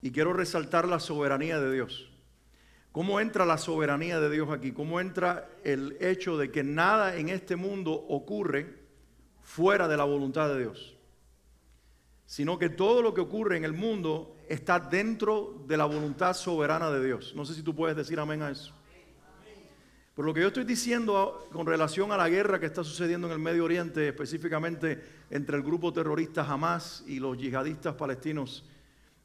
Y quiero resaltar la soberanía de Dios. ¿Cómo entra la soberanía de Dios aquí? ¿Cómo entra el hecho de que nada en este mundo ocurre fuera de la voluntad de Dios? Sino que todo lo que ocurre en el mundo está dentro de la voluntad soberana de Dios. No sé si tú puedes decir amén a eso. Pero lo que yo estoy diciendo con relación a la guerra que está sucediendo en el Medio Oriente, específicamente entre el grupo terrorista Hamas y los yihadistas palestinos,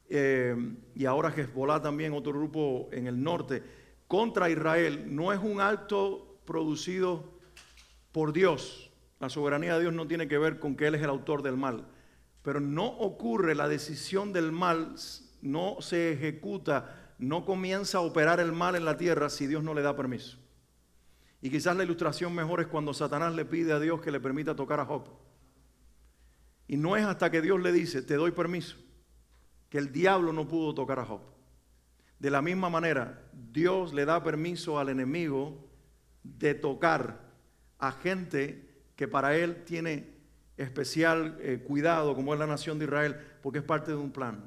y ahora Hezbollah también, otro grupo en el norte, contra Israel, no es un acto producido por Dios. La soberanía de Dios no tiene que ver con que Él es el autor del mal. Pero no ocurre la decisión del mal, no se ejecuta, no comienza a operar el mal en la tierra si Dios no le da permiso. Y quizás la ilustración mejor es cuando Satanás le pide a Dios que le permita tocar a Job. Y no es hasta que Dios le dice, te doy permiso, que el diablo no pudo tocar a Job. De la misma manera, Dios le da permiso al enemigo de tocar a gente que para él tiene especial cuidado, como es la nación de Israel, porque es parte de un plan,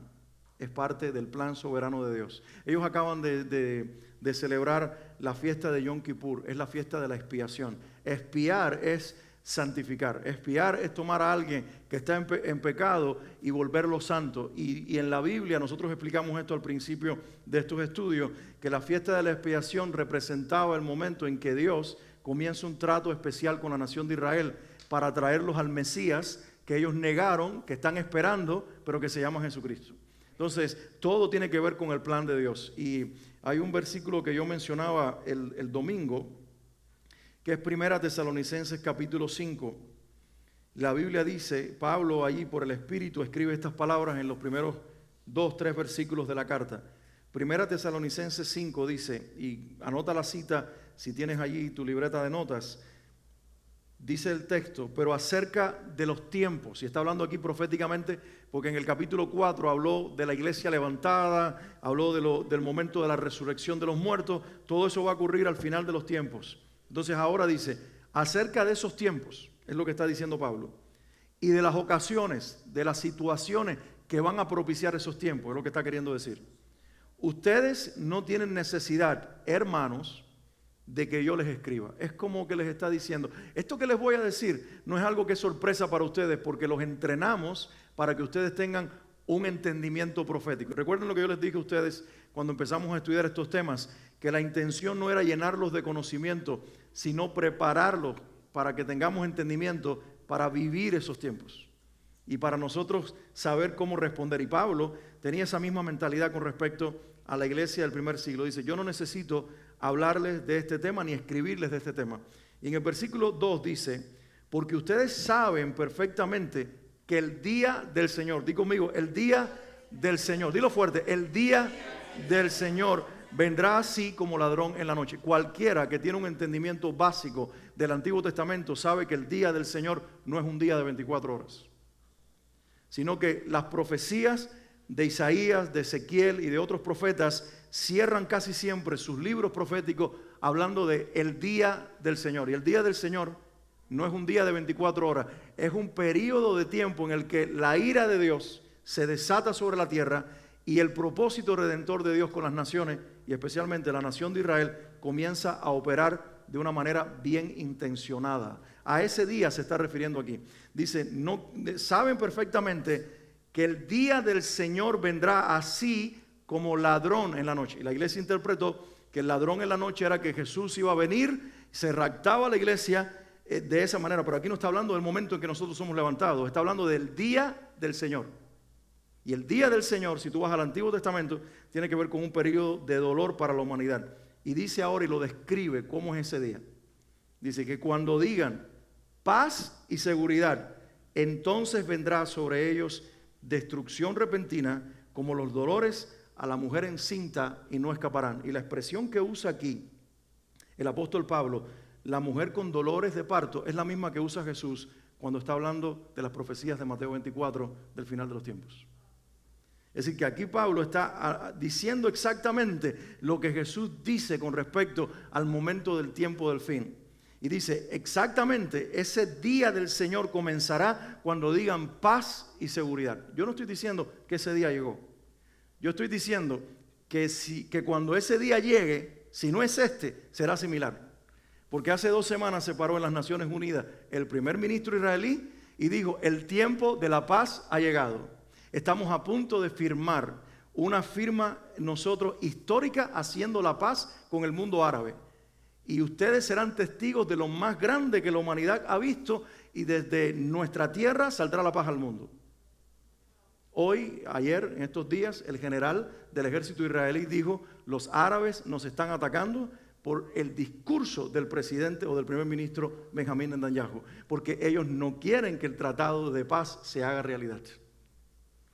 es parte del plan soberano de Dios. Ellos acaban de celebrar la fiesta de Yom Kippur, es la fiesta de la expiación. Expiar es santificar, expiar es tomar a alguien que está en pecado y volverlo santo. Y en la Biblia nosotros explicamos esto al principio de estos estudios, que la fiesta de la expiación representaba el momento en que Dios comienza un trato especial con la nación de Israel para traerlos al Mesías que ellos negaron, que están esperando, pero que se llama Jesucristo. Entonces, todo tiene que ver con el plan de Dios. Y hay un versículo que yo mencionaba el domingo, que es 1 Tesalonicenses capítulo 5. La Biblia dice, Pablo allí por el Espíritu escribe estas palabras en los primeros 2-3 versículos de la carta. 1 Tesalonicenses 5 dice, y anota la cita si tienes allí tu libreta de notas. Dice el texto, pero acerca de los tiempos, y está hablando aquí proféticamente, porque en el capítulo 4 habló de la iglesia levantada, habló del momento de la resurrección de los muertos, todo eso va a ocurrir al final de los tiempos. Entonces ahora dice, acerca de esos tiempos, es lo que está diciendo Pablo, y de las ocasiones, de las situaciones que van a propiciar esos tiempos, es lo que está queriendo decir. Ustedes no tienen necesidad, hermanos, de que yo les escriba. Es como que les está diciendo, esto que les voy a decir no es algo que es sorpresa para ustedes, porque los entrenamos para que ustedes tengan un entendimiento profético. Recuerden lo que yo les dije a ustedes cuando empezamos a estudiar estos temas, que la intención no era llenarlos de conocimiento, sino prepararlos para que tengamos entendimiento para vivir esos tiempos y para nosotros saber cómo responder. Y Pablo tenía esa misma mentalidad con respecto a la iglesia del primer siglo. Dice, yo no necesito hablarles de este tema ni escribirles de este tema. Y en el versículo 2 dice, porque ustedes saben perfectamente que el día del Señor, di conmigo, el día del Señor, dilo fuerte, el día del Señor vendrá así como ladrón en la noche. Cualquiera que tiene un entendimiento básico del Antiguo Testamento sabe que el día del Señor no es un día de 24 horas, sino que las profecías de Isaías, de Ezequiel y de otros profetas cierran casi siempre sus libros proféticos hablando de el día del Señor. Y el día del Señor no es un día de 24 horas, es un periodo de tiempo en el que la ira de Dios se desata sobre la tierra y el propósito redentor de Dios con las naciones, y especialmente la nación de Israel, comienza a operar de una manera bien intencionada. A ese día se está refiriendo aquí. Dice, no, saben perfectamente que el día del Señor vendrá así como ladrón en la noche. Y la iglesia interpretó que el ladrón en la noche era que Jesús iba a venir, se raptaba la iglesia de esa manera. Pero aquí no está hablando del momento en que nosotros somos levantados, está hablando del día del Señor. Y el día del Señor, si tú vas al Antiguo Testamento, tiene que ver con un periodo de dolor para la humanidad. Y dice ahora y lo describe cómo es ese día. Dice que cuando digan paz y seguridad, entonces vendrá sobre ellos destrucción repentina como los dolores a la mujer encinta y no escaparán. Y la expresión que usa aquí el apóstol Pablo, la mujer con dolores de parto, es la misma que usa Jesús cuando está hablando de las profecías de Mateo 24 del final de los tiempos. Es decir, que aquí Pablo está diciendo exactamente lo que Jesús dice con respecto al momento del tiempo del fin. Y dice, exactamente, ese día del Señor comenzará cuando digan paz y seguridad. Yo no estoy diciendo que ese día llegó. Yo estoy diciendo que cuando ese día llegue, si no es este, será similar. Porque hace 2 semanas se paró en las Naciones Unidas el primer ministro israelí y dijo, el tiempo de la paz ha llegado. Estamos a punto de firmar una firma nosotros histórica haciendo la paz con el mundo árabe. Y ustedes serán testigos de lo más grande que la humanidad ha visto y desde nuestra tierra saldrá la paz al mundo. Hoy, ayer, en estos días, el general del ejército israelí dijo, los árabes nos están atacando por el discurso del presidente o del primer ministro Benjamín Netanyahu, porque ellos no quieren que el tratado de paz se haga realidad.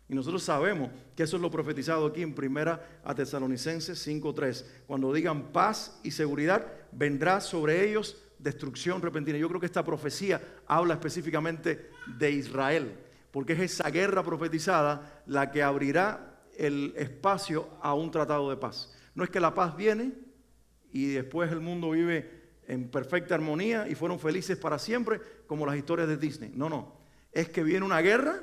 Y nosotros sabemos que eso es lo profetizado aquí en 1 Tesalonicenses 5:3. Cuando digan paz y seguridad, vendrá sobre ellos destrucción repentina. Yo creo que esta profecía habla específicamente de Israel, porque es esa guerra profetizada la que abrirá el espacio a un tratado de paz. No es que la paz viene y después el mundo vive en perfecta armonía y fueron felices para siempre, como las historias de Disney. No, no. Es que viene una guerra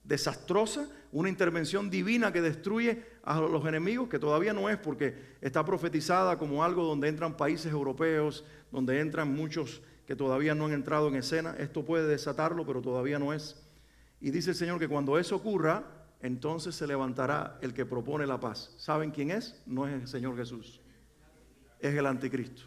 desastrosa, una intervención divina que destruye a los enemigos, que todavía no es, porque está profetizada como algo donde entran países europeos, donde entran muchos que todavía no han entrado en escena. Esto puede desatarlo, pero todavía no es. Y dice el Señor que cuando eso ocurra, entonces se levantará el que propone la paz. ¿Saben quién es? No es el Señor Jesús, es el anticristo.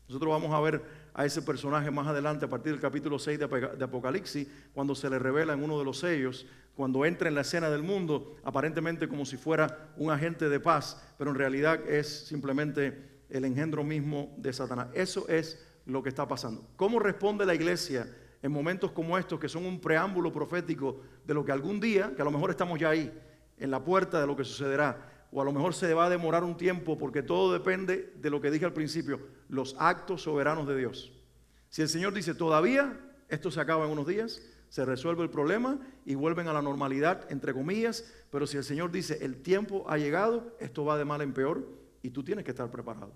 Nosotros vamos a ver a ese personaje más adelante a partir del capítulo 6 de Apocalipsis, cuando se le revela en uno de los sellos, cuando entra en la escena del mundo, aparentemente como si fuera un agente de paz, pero en realidad es simplemente el engendro mismo de Satanás. Eso es lo que está pasando. ¿Cómo responde la iglesia en momentos como estos, que son un preámbulo profético de lo que algún día, que a lo mejor estamos ya ahí, en la puerta de lo que sucederá, o a lo mejor se va a demorar un tiempo, porque todo depende de lo que dije al principio, los actos soberanos de Dios? Si el Señor dice, todavía, esto se acaba en unos días, se resuelve el problema y vuelven a la normalidad, entre comillas, pero si el Señor dice, el tiempo ha llegado, esto va de mal en peor y tú tienes que estar preparado.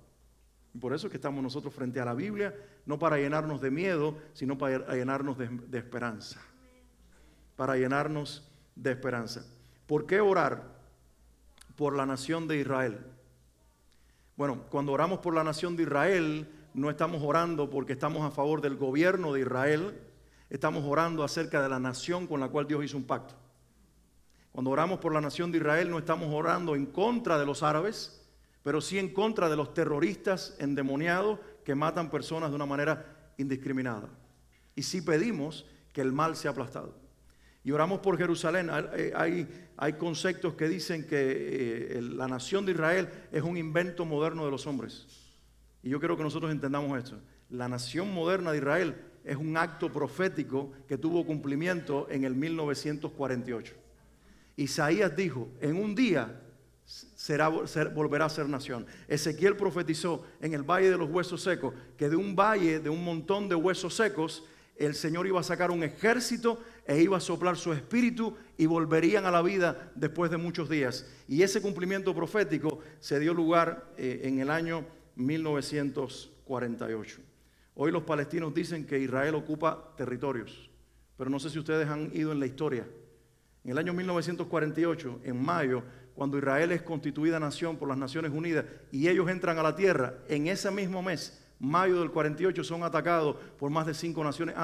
Y por eso es que estamos nosotros frente a la Biblia, no para llenarnos de miedo, sino para llenarnos de esperanza. Para llenarnos de esperanza. ¿Por qué orar por la nación de Israel? Bueno, cuando oramos por la nación de Israel, no estamos orando porque estamos a favor del gobierno de Israel, estamos orando acerca de la nación con la cual Dios hizo un pacto. Cuando oramos por la nación de Israel, no estamos orando en contra de los árabes, pero sí en contra de los terroristas endemoniados que matan personas de una manera indiscriminada. Y sí pedimos que el mal sea aplastado. Y oramos por Jerusalén. Hay conceptos que dicen que la nación de Israel es un invento moderno de los hombres. Y yo quiero que nosotros entendamos esto. La nación moderna de Israel es un acto profético que tuvo cumplimiento en el 1948. Isaías dijo, en un día volverá a ser nación. Ezequiel profetizó en el valle de los huesos secos que de un valle, de un montón de huesos secos, el Señor iba a sacar un ejército e iba a soplar su espíritu y volverían a la vida después de muchos días. Y ese cumplimiento profético se dio lugar en el año 1948. Hoy los palestinos dicen que Israel ocupa territorios, pero no sé si ustedes han ido en la historia. En el año 1948, en mayo, cuando Israel es constituida nación por las Naciones Unidas y ellos entran a la tierra, en ese mismo mes, mayo del 48, son atacados por más de 5 naciones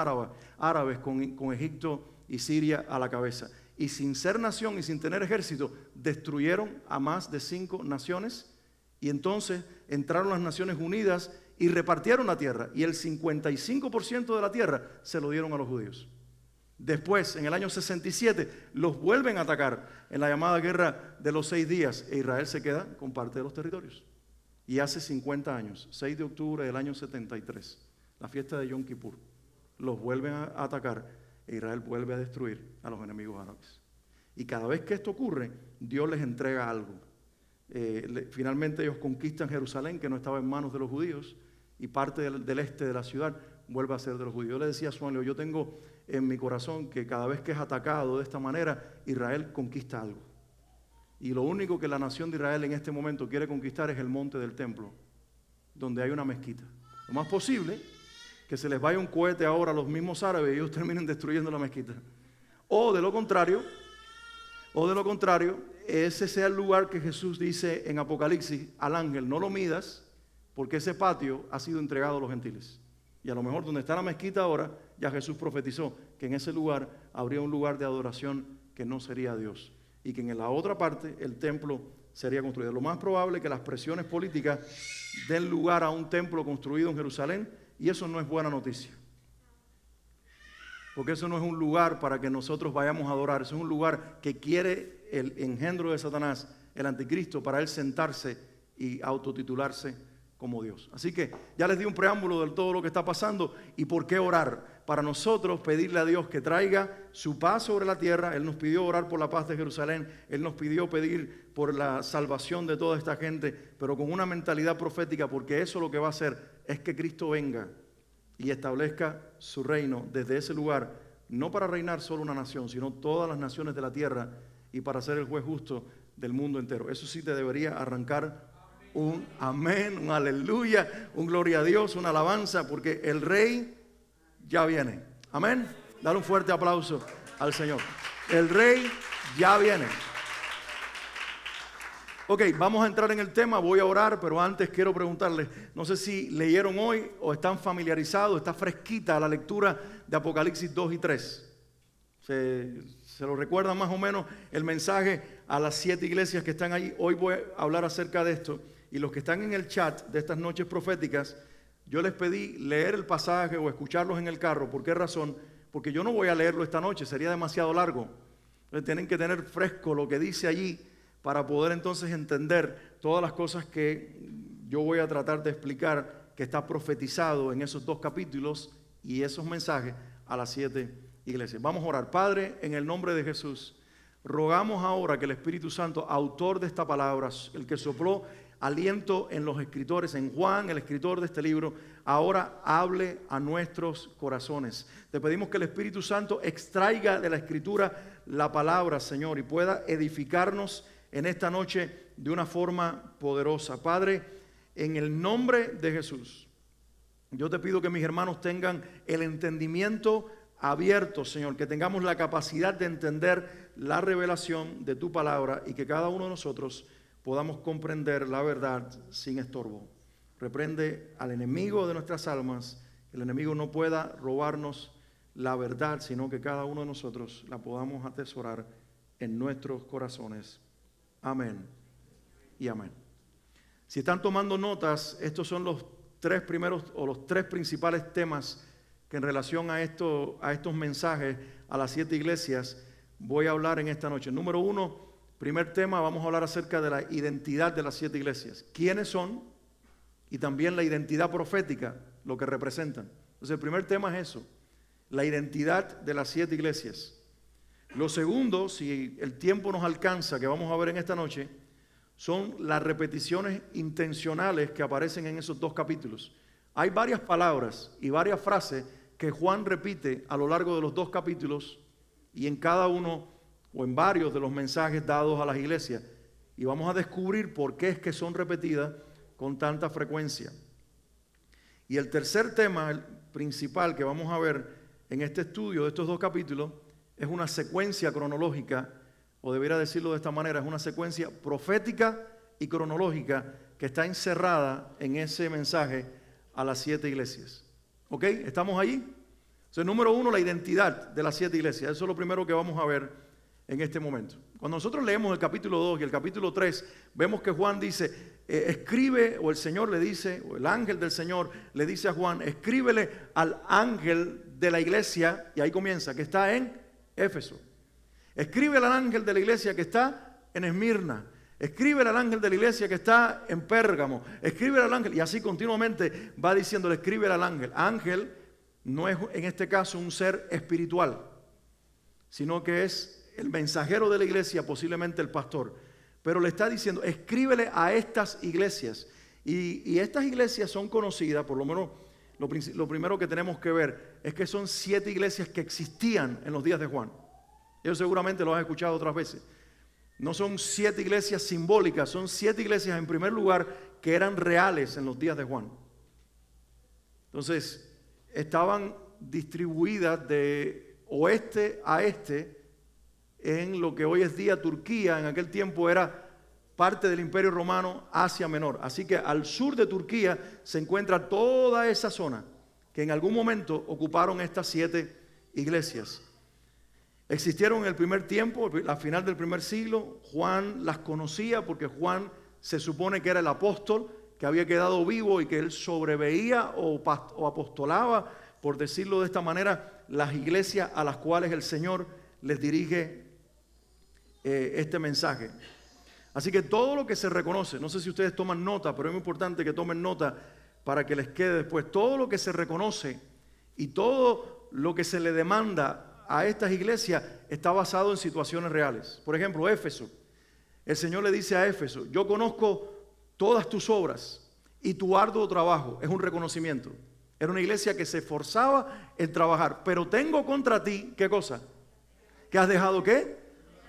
árabes con Egipto y Siria a la cabeza. Y sin ser nación y sin tener ejército, destruyeron a más de 5 naciones y entonces entraron las Naciones Unidas y repartieron la tierra, y el 55% de la tierra se lo dieron a los judíos. Después, en el año 67, los vuelven a atacar en la llamada guerra de los 6 días, e Israel se queda con parte de los territorios. Y hace 50 años, 6 de octubre del año 73, la fiesta de Yom Kippur, los vuelven a atacar, e Israel vuelve a destruir a los enemigos árabes. Y cada vez que esto ocurre, Dios les entrega algo. Finalmente ellos conquistan Jerusalén, que no estaba en manos de los judíos, y parte del este de la ciudad vuelve a ser de los judíos. Yo le decía a Suanleo, yo tengo en mi corazón que cada vez que es atacado de esta manera, Israel conquista algo. Y lo único que la nación de Israel en este momento quiere conquistar es el monte del templo, donde hay una mezquita. Lo más posible que se les vaya un cohete ahora a los mismos árabes y ellos terminen destruyendo la mezquita. O de lo contrario, O de lo contrario, ese sea el lugar que Jesús dice en Apocalipsis al ángel, no lo midas, porque ese patio ha sido entregado a los gentiles. Y a lo mejor donde está la mezquita ahora, ya Jesús profetizó que en ese lugar habría un lugar de adoración que no sería Dios. Y que en la otra parte el templo sería construido. Lo más probable es que las presiones políticas den lugar a un templo construido en Jerusalén, y eso no es buena noticia. Porque eso no es un lugar para que nosotros vayamos a adorar, eso es un lugar que quiere el engendro de Satanás, el anticristo, para él sentarse y autotitularse como Dios. Así que ya les di un preámbulo de todo lo que está pasando y por qué orar. Para nosotros pedirle a Dios que traiga su paz sobre la tierra. Él nos pidió orar por la paz de Jerusalén, Él nos pidió pedir por la salvación de toda esta gente, pero con una mentalidad profética, porque eso lo que va a hacer es que Cristo venga y establezca su reino desde ese lugar, no para reinar solo una nación, sino todas las naciones de la tierra, y para ser el juez justo del mundo entero. Eso sí te debería arrancar un amén, un aleluya, un gloria a Dios, una alabanza, porque el Rey ya viene. Amén. Dale un fuerte aplauso al Señor. El Rey ya viene. Ok, vamos a entrar en el tema, voy a orar, pero antes quiero preguntarles, no sé si leyeron hoy o están familiarizados, está fresquita la lectura de Apocalipsis 2 y 3. ¿Se lo recuerdan más o menos el mensaje a las 7 iglesias que están ahí? Hoy voy a hablar acerca de esto. Y los que están en el chat de estas noches proféticas, yo les pedí leer el pasaje o escucharlos en el carro. ¿Por qué razón? Porque yo no voy a leerlo esta noche, sería demasiado largo. Entonces tienen que tener fresco lo que dice allí para poder entonces entender todas las cosas que yo voy a tratar de explicar, que está profetizado en esos 2 capítulos y esos mensajes a las 7 iglesias. Vamos a orar. Padre, en el nombre de Jesús, rogamos ahora que el Espíritu Santo, autor de esta palabra, el que sopló aliento en los escritores, en Juan, el escritor de este libro, ahora hable a nuestros corazones. Te pedimos que el Espíritu Santo extraiga de la Escritura la palabra, Señor, y pueda edificarnos en esta noche de una forma poderosa. Padre, en el nombre de Jesús, yo te pido que mis hermanos tengan el entendimiento abierto, Señor, que tengamos la capacidad de entender la revelación de tu palabra y que cada uno de nosotros podamos comprender la verdad sin estorbo. Reprende al enemigo de nuestras almas, que el enemigo no pueda robarnos la verdad, sino que cada uno de nosotros la podamos atesorar en nuestros corazones. Amén y amén. Si están tomando notas, estos son los 3 primeros o los 3 principales temas que en relación a estos mensajes a las 7 iglesias voy a hablar en esta noche. Número 1, primer tema, vamos a hablar acerca de la identidad de las 7 iglesias. ¿Quiénes son? Y también la identidad profética, lo que representan. Entonces el primer tema es eso, la identidad de las 7 iglesias. Lo segundo, si el tiempo nos alcanza, que vamos a ver en esta noche, son las repeticiones intencionales que aparecen en esos 2 capítulos. Hay varias palabras y varias frases que Juan repite a lo largo de los 2 capítulos y en cada uno o en varios de los mensajes dados a las iglesias. Y vamos a descubrir por qué es que son repetidas con tanta frecuencia. Y el tercer tema, el principal que vamos a ver en este estudio de estos 2 capítulos, es una secuencia cronológica, o debería decirlo de esta manera, es una secuencia profética y cronológica que está encerrada en ese mensaje a las 7 iglesias. ¿Ok? ¿Estamos ahí? Entonces, número 1, la identidad de las 7 iglesias. Eso es lo primero que vamos a ver en este momento. Cuando nosotros leemos el capítulo 2 y el capítulo 3, vemos que Juan dice, escribe, o el Señor le dice, o el ángel del Señor le dice a Juan, escríbele al ángel de la iglesia, y ahí comienza, que está en Éfeso. Escríbele al ángel de la iglesia que está en Esmirna. Escríbele al ángel de la iglesia que está en Pérgamo. Escríbele al ángel, y así continuamente va diciéndole, escríbele al ángel. Ángel no es en este caso un ser espiritual, sino que es el mensajero de la iglesia, posiblemente el pastor. Pero le está diciendo, escríbele a estas iglesias. Y estas iglesias son conocidas, por lo menos lo primero que tenemos que ver, es que son 7 iglesias que existían en los días de Juan. Ellos seguramente lo han escuchado otras veces. No son 7 iglesias simbólicas, son 7 iglesias en primer lugar que eran reales en los días de Juan. Entonces, estaban distribuidas de oeste a este en lo que hoy es día Turquía. En aquel tiempo era parte del Imperio Romano, Asia Menor. Así que al sur de Turquía se encuentra toda esa zona que en algún momento ocuparon estas 7 iglesias. Existieron en el primer tiempo, al final del primer siglo. Juan las conocía porque Juan se supone que era el apóstol que había quedado vivo y que él sobreveía o apostolaba, por decirlo de esta manera, las iglesias a las cuales el Señor les dirige este mensaje. Así que todo lo que se reconoce, no sé si ustedes toman nota, pero es muy importante que tomen nota para que les quede después. Todo lo que se reconoce y todo lo que se le demanda a estas iglesias está basado en situaciones reales. Por ejemplo, Éfeso. El Señor le dice a Éfeso: yo conozco todas tus obras y tu arduo trabajo. Es un reconocimiento. Era una iglesia que se esforzaba en trabajar. Pero tengo contra ti, ¿qué cosa? ¿Que has dejado qué?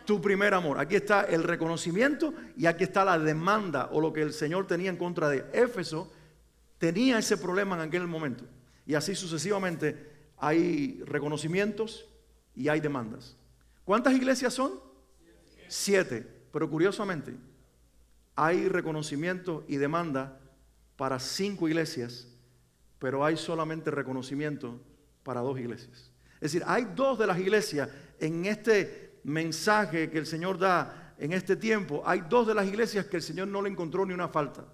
Tu primer amor. Aquí está el reconocimiento y aquí está la demanda o lo que el Señor tenía en contra de Éfeso. Tenía ese problema en aquel momento. Y así sucesivamente hay reconocimientos y hay demandas. ¿Cuántas iglesias son? 7. Pero curiosamente, hay reconocimiento y demanda para 5 iglesias, pero hay solamente reconocimiento para 2 iglesias. Es decir, hay 2 de las iglesias en este mensaje que el Señor da en este tiempo. Hay 2 de las iglesias que el Señor no le encontró ni una falta.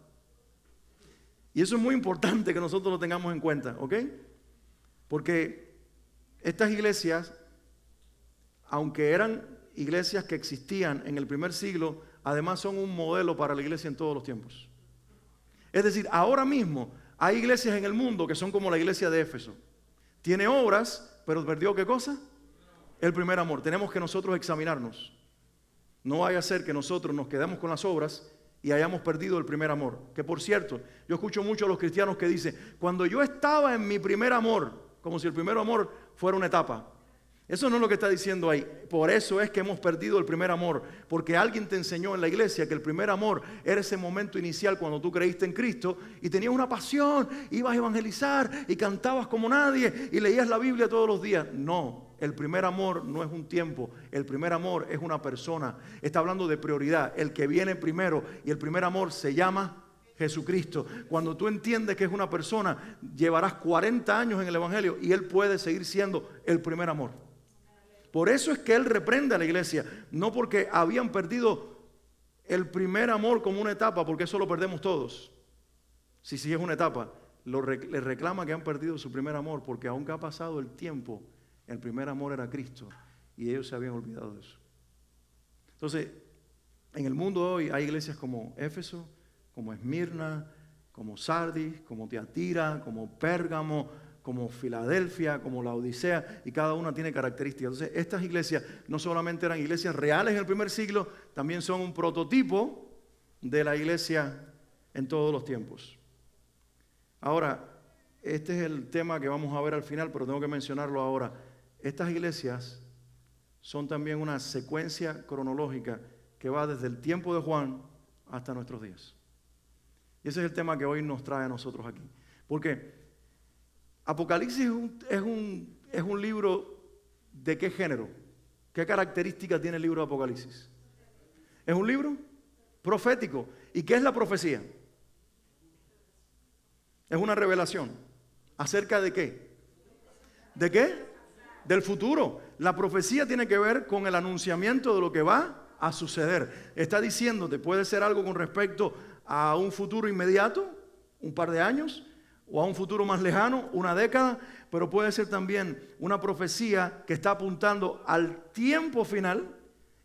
Y eso es muy importante que nosotros lo tengamos en cuenta, ¿ok? Porque estas iglesias, aunque eran iglesias que existían en el primer siglo, además son un modelo para la iglesia en todos los tiempos. Es decir, ahora mismo hay iglesias en el mundo que son como la iglesia de Éfeso. Tiene obras, pero perdió ¿qué cosa? El primer amor. Tenemos que nosotros examinarnos. No vaya a ser que nosotros nos quedemos con las obras y hayamos perdido el primer amor. Que por cierto, yo escucho mucho a los cristianos que dicen: cuando yo estaba en mi primer amor, como si el primer amor fuera una etapa. Eso no es lo que está diciendo ahí. Por eso es que hemos perdido el primer amor. Porque alguien te enseñó en la iglesia que el primer amor era ese momento inicial cuando tú creíste en Cristo y tenías una pasión, ibas a evangelizar y cantabas como nadie y leías la Biblia todos los días. No, el primer amor no es un tiempo. El primer amor es una persona. Está hablando de prioridad. El que viene primero, y el primer amor se llama Jesucristo. Cuando tú entiendes que es una persona, llevarás 40 años en el evangelio y Él puede seguir siendo el primer amor. Por eso es que Él reprende a la iglesia, no porque habían perdido el primer amor como una etapa, porque eso lo perdemos todos. Si sí es una etapa, le reclama que han perdido su primer amor, porque aunque ha pasado el tiempo, el primer amor era Cristo y ellos se habían olvidado de eso. Entonces, en el mundo hoy hay iglesias como Éfeso, como Esmirna, como Sardis, como Tiatira, como Pérgamo, como Filadelfia, como la Odisea, y cada una tiene características. Entonces, estas iglesias no solamente eran iglesias reales en el primer siglo, también son un prototipo de la iglesia en todos los tiempos. Ahora, este es el tema que vamos a ver al final, pero tengo que mencionarlo ahora. Estas iglesias son también una secuencia cronológica que va desde el tiempo de Juan hasta nuestros días. Y ese es el tema que hoy nos trae a nosotros aquí. Porque Apocalipsis es un libro ¿de qué género? ¿Qué características tiene el libro de Apocalipsis? Es un libro profético. ¿Y qué es la profecía? Es una revelación. ¿Acerca de qué? ¿De qué? Del futuro. La profecía tiene que ver con el anunciamiento de lo que va a suceder. Está diciéndote, puede ser algo con respecto a un futuro inmediato, un par de años, o a un futuro más lejano, una década, pero puede ser también una profecía que está apuntando al tiempo final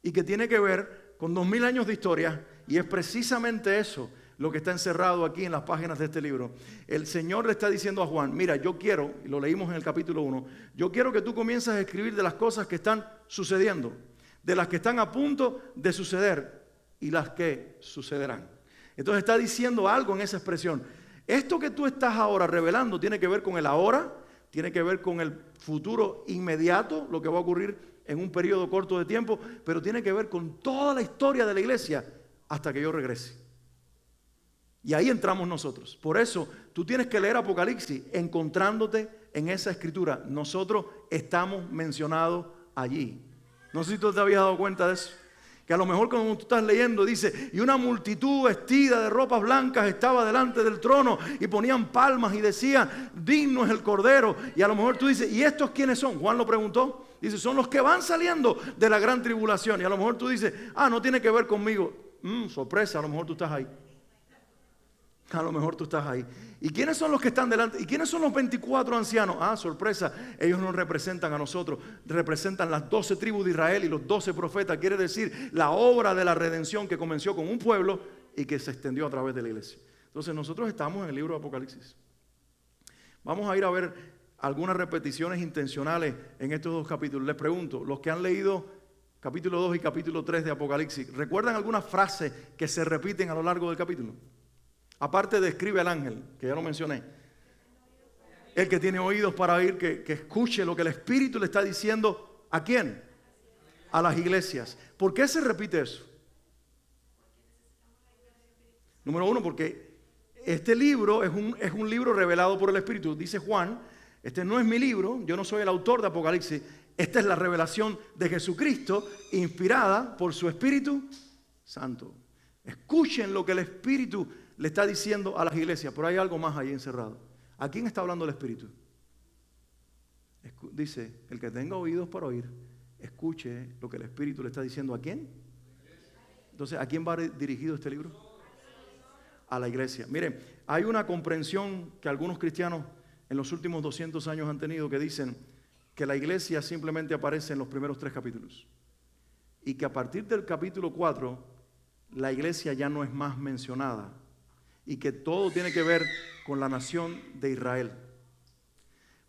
y que tiene que ver con 2000 años de historia, y es precisamente eso lo que está encerrado aquí en las páginas de este libro. El Señor le está diciendo a Juan: mira, yo quiero, y lo leímos en el capítulo 1, yo quiero que tú comiences a escribir de las cosas que están sucediendo, de las que están a punto de suceder y las que sucederán. Entonces está diciendo algo en esa expresión. Esto que tú estás ahora revelando tiene que ver con el ahora, tiene que ver con el futuro inmediato, lo que va a ocurrir en un periodo corto de tiempo, pero tiene que ver con toda la historia de la iglesia hasta que yo regrese. Y ahí entramos nosotros. Por eso tú tienes que leer Apocalipsis encontrándote en esa escritura. Nosotros estamos mencionados allí. No sé si tú te habías dado cuenta de eso. Que a lo mejor cuando tú estás leyendo dice, y una multitud vestida de ropas blancas estaba delante del trono y ponían palmas y decían, digno es el Cordero. Y a lo mejor tú dices, ¿y estos quiénes son? Juan lo preguntó. Dice, son los que van saliendo de la gran tribulación. Y a lo mejor tú dices, no tiene que ver conmigo. Sorpresa, a lo mejor tú estás ahí. A lo mejor tú estás ahí. ¿Y quiénes son los que están delante? ¿Y quiénes son los 24 ancianos? Sorpresa, ellos no representan a nosotros, representan las 12 tribus de Israel y los 12 profetas. Quiere decir la obra de la redención que comenzó con un pueblo y que se extendió a través de la iglesia. Entonces nosotros estamos en el libro de Apocalipsis. Vamos a ir a ver algunas repeticiones intencionales en estos dos capítulos. Les pregunto, los que han leído capítulo 2 y capítulo 3 de Apocalipsis, ¿recuerdan algunas frases que se repiten a lo largo del capítulo? Aparte describe al ángel, que ya lo mencioné. El que tiene oídos para oír, que escuche lo que el Espíritu le está diciendo. ¿A quién? A las iglesias. ¿Por qué se repite eso? Número uno, porque este libro es un libro revelado por el Espíritu. Dice Juan, este no es mi libro, yo no soy el autor de Apocalipsis. Esta es la revelación de Jesucristo, inspirada por su Espíritu Santo. Escuchen lo que el Espíritu le está diciendo a las iglesias, pero hay algo más ahí encerrado. ¿A quién está hablando el Espíritu? Dice, el que tenga oídos para oír, escuche lo que el Espíritu le está diciendo. ¿A quién? Entonces, ¿a quién va dirigido este libro? A la iglesia. Miren, hay una comprensión que algunos cristianos en los últimos 200 años han tenido, que dicen que la iglesia simplemente aparece en los primeros 3 capítulos y que a partir del capítulo 4 la iglesia ya no es más mencionada y que todo tiene que ver con la nación de Israel.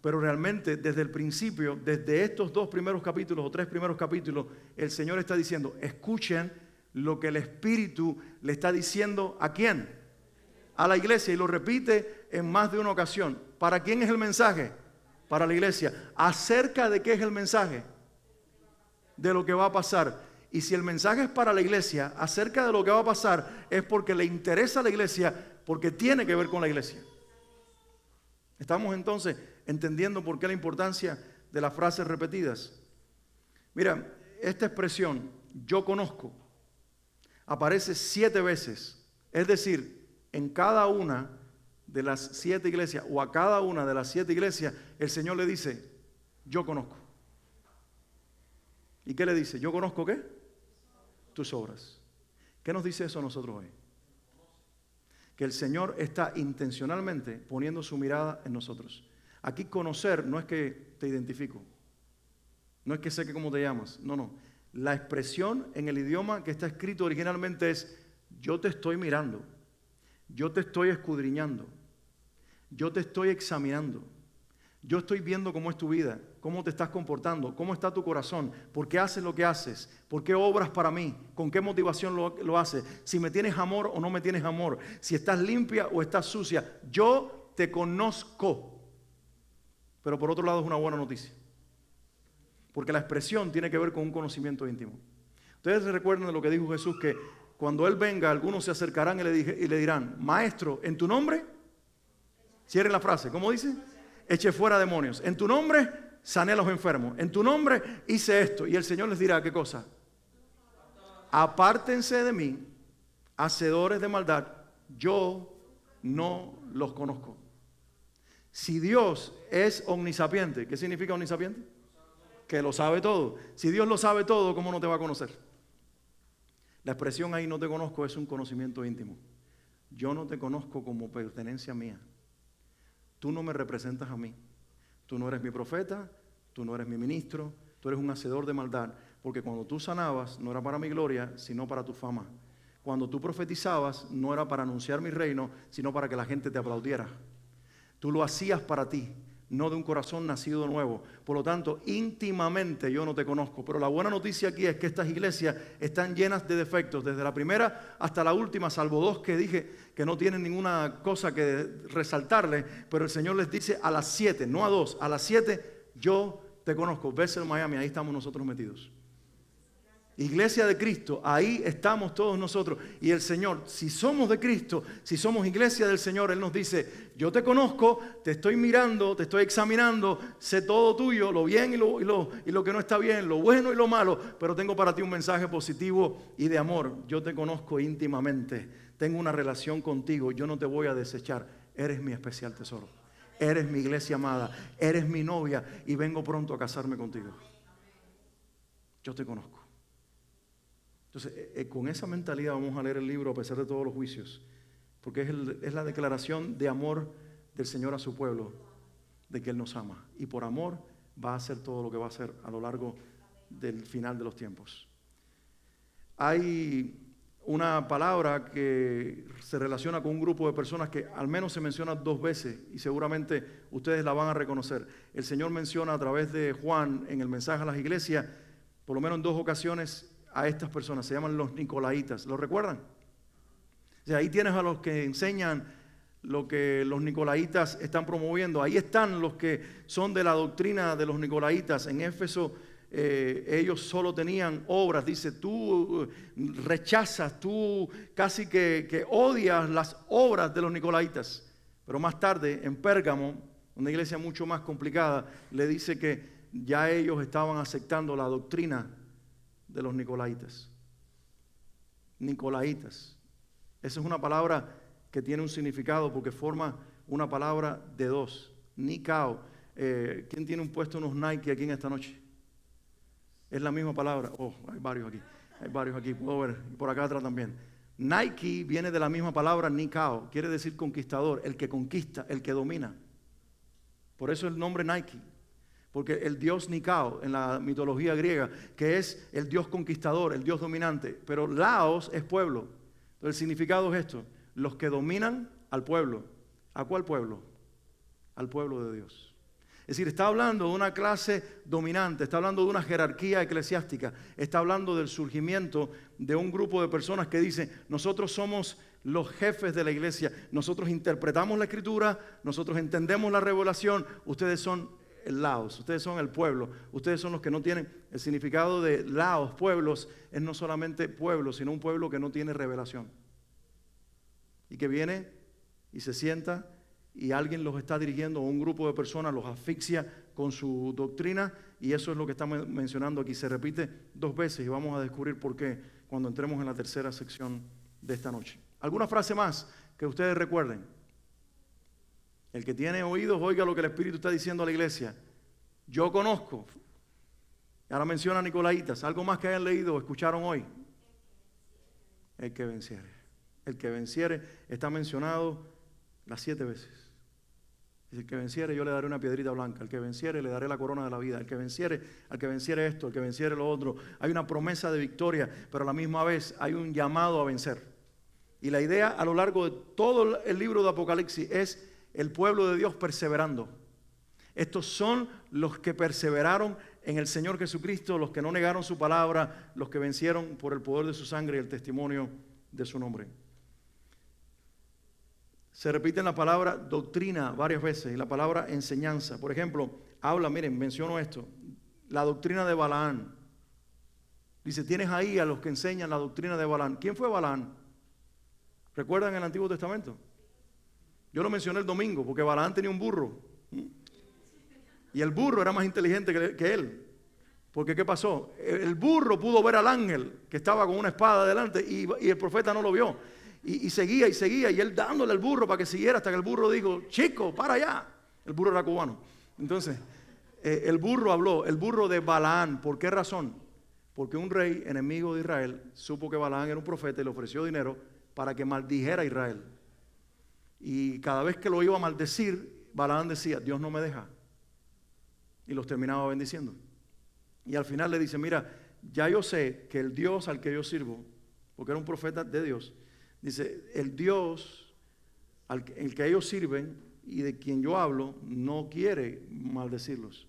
Pero realmente desde el principio, desde estos 2 primeros capítulos o 3 primeros capítulos, el Señor está diciendo, escuchen lo que el Espíritu le está diciendo. ¿A quién? A la iglesia, y lo repite en más de una ocasión. ¿Para quién es el mensaje? Para la iglesia. ¿Acerca de qué es el mensaje? De lo que va a pasar. Y si el mensaje es para la iglesia, acerca de lo que va a pasar, es porque le interesa a la iglesia, porque tiene que ver con la iglesia. Estamos entonces entendiendo por qué la importancia de las frases repetidas. Mira, esta expresión, yo conozco, aparece 7 veces. Es decir, en cada una de las 7 iglesias, o a cada una de las 7 iglesias, el Señor le dice, yo conozco. ¿Y qué le dice? ¿Yo conozco qué? Tus obras. ¿Qué nos dice eso a nosotros hoy? Que el Señor está intencionalmente poniendo su mirada en nosotros. Aquí conocer no es que te identifico, no es que sé que cómo te llamas, no. La expresión en el idioma que está escrito originalmente es, yo te estoy mirando, yo te estoy escudriñando, yo te estoy examinando. Yo estoy viendo cómo es tu vida, cómo te estás comportando, cómo está tu corazón, por qué haces lo que haces, por qué obras para mí, con qué motivación lo haces, si me tienes amor o no me tienes amor, si estás limpia o estás sucia. Yo te conozco. Pero por otro lado es una buena noticia, porque la expresión tiene que ver con un conocimiento íntimo. Ustedes se recuerdan de lo que dijo Jesús, que cuando Él venga, algunos se acercarán y le dirán, Maestro, ¿en tu nombre? Cierren la frase, ¿cómo dice? Eché fuera demonios. En tu nombre sané a los enfermos. En tu nombre hice esto. Y el Señor les dirá, ¿qué cosa? Apártense de mí, hacedores de maldad. Yo no los conozco. Si Dios es omnisapiente, ¿qué significa omnisapiente? Que lo sabe todo. Si Dios lo sabe todo, ¿cómo no te va a conocer? La expresión ahí, no te conozco, es un conocimiento íntimo. Yo no te conozco como pertenencia mía. Tú no me representas a mí. Tú no eres mi profeta, tú no eres mi ministro, tú eres un hacedor de maldad. Porque cuando tú sanabas, no era para mi gloria, sino para tu fama. Cuando tú profetizabas, no era para anunciar mi reino, sino para que la gente te aplaudiera. Tú lo hacías para ti, no de un corazón nacido de nuevo. Por lo tanto, íntimamente yo no te conozco. Pero la buena noticia aquí es que estas iglesias están llenas de defectos, desde la primera hasta la última, salvo 2 que dije que no tienen ninguna cosa que resaltarle, pero el Señor les dice a las 7, no a 2, a las 7, yo te conozco. Bethel, Miami, ahí estamos nosotros metidos. Iglesia de Cristo, ahí estamos todos nosotros. Y el Señor, si somos de Cristo, si somos iglesia del Señor, Él nos dice, yo te conozco, te estoy mirando, te estoy examinando, sé todo tuyo, lo bien y lo que no está bien, lo bueno y lo malo, pero tengo para ti un mensaje positivo y de amor. Yo te conozco íntimamente, tengo una relación contigo, yo no te voy a desechar, eres mi especial tesoro, eres mi iglesia amada, eres mi novia y vengo pronto a casarme contigo. Yo te conozco. Entonces, con esa mentalidad vamos a leer el libro a pesar de todos los juicios, porque es la declaración de amor del Señor a su pueblo, de que Él nos ama, y por amor va a hacer todo lo que va a hacer a lo largo del final de los tiempos. Hay una palabra que se relaciona con un grupo de personas que al menos se menciona 2 veces, y seguramente ustedes la van a reconocer. El Señor menciona a través de Juan en el mensaje a las iglesias, por lo menos en 2 ocasiones, a estas personas. Se llaman los nicolaitas. ¿Lo recuerdan? O sea, ahí tienes a los que enseñan lo que los nicolaitas están promoviendo. Ahí están los que son de la doctrina de los nicolaitas. En Éfeso ellos solo tenían obras. Dice, tú rechazas, tú casi que odias las obras de los nicolaitas. Pero más tarde en Pérgamo, una iglesia mucho más complicada, le dice que ya ellos estaban aceptando la doctrina de los nicolaitas. Nicolaitas. Esa es una palabra que tiene un significado porque forma una palabra de 2. Nicao. ¿Quién tiene puesto unos Nike aquí en esta noche? Es la misma palabra. Oh, hay varios aquí. Hay varios aquí. Puedo ver. Por acá atrás también. Nike viene de la misma palabra Nicao. Quiere decir conquistador, el que conquista, el que domina. Por eso el nombre Nike. Porque el dios Nicao en la mitología griega, que es el dios conquistador, el dios dominante, pero Laos es pueblo. Entonces el significado es esto: los que dominan al pueblo. ¿A cuál pueblo? Al pueblo de Dios. Es decir, está hablando de una clase dominante, está hablando de una jerarquía eclesiástica, está hablando del surgimiento de un grupo de personas que dicen, nosotros somos los jefes de la iglesia, nosotros interpretamos la escritura, nosotros entendemos la revelación, ustedes son el Laos, ustedes son el pueblo, ustedes son los que no tienen. El significado de Laos, pueblos, es no solamente pueblo, sino un pueblo que no tiene revelación. Y que viene y se sienta y alguien los está dirigiendo, o un grupo de personas los asfixia con su doctrina, y eso es lo que estamos mencionando aquí. Se repite 2 veces y vamos a descubrir por qué cuando entremos en la tercera sección de esta noche. ¿Alguna frase más que ustedes recuerden? El que tiene oídos, oiga lo que el Espíritu está diciendo a la iglesia. Yo conozco. Ahora menciona a nicolaitas. ¿Algo más que hayan leído o escucharon hoy? El que venciere. El que venciere está mencionado las 7 veces. El que venciere, yo le daré una piedrita blanca. El que venciere, le daré la corona de la vida. El que venciere, al que venciere esto, el que venciere lo otro. Hay una promesa de victoria, pero a la misma vez hay un llamado a vencer. Y la idea a lo largo de todo el libro de Apocalipsis es el pueblo de Dios perseverando. Estos son los que perseveraron en el Señor Jesucristo, los que no negaron su palabra, los que vencieron por el poder de su sangre y el testimonio de su nombre. Se repite la palabra doctrina varias veces y la palabra enseñanza. Por ejemplo, menciono esto, la doctrina de Balaán. Dice, tienes ahí a los que enseñan la doctrina de Balaán. ¿Quién fue Balaán? ¿Recuerdan el Antiguo Testamento? Yo lo mencioné el domingo porque Balaán tenía un burro. Y el burro era más inteligente que él. Porque ¿qué pasó? El burro pudo ver al ángel que estaba con una espada delante y el profeta no lo vio. Y seguía, y él dándole al burro para que siguiera hasta que el burro dijo, chico, para allá. El burro era cubano. Entonces, el burro habló, el burro de Balaán. ¿Por qué razón? Porque un rey enemigo de Israel supo que Balaán era un profeta y le ofreció dinero para que maldijera a Israel. Y cada vez que lo iba a maldecir, Balaán decía, Dios no me deja. Y los terminaba bendiciendo. Y al final le dice, mira, ya yo sé que el Dios al que yo sirvo, porque era un profeta de Dios, dice, el Dios el que ellos sirven y de quien yo hablo, no quiere maldecirlos.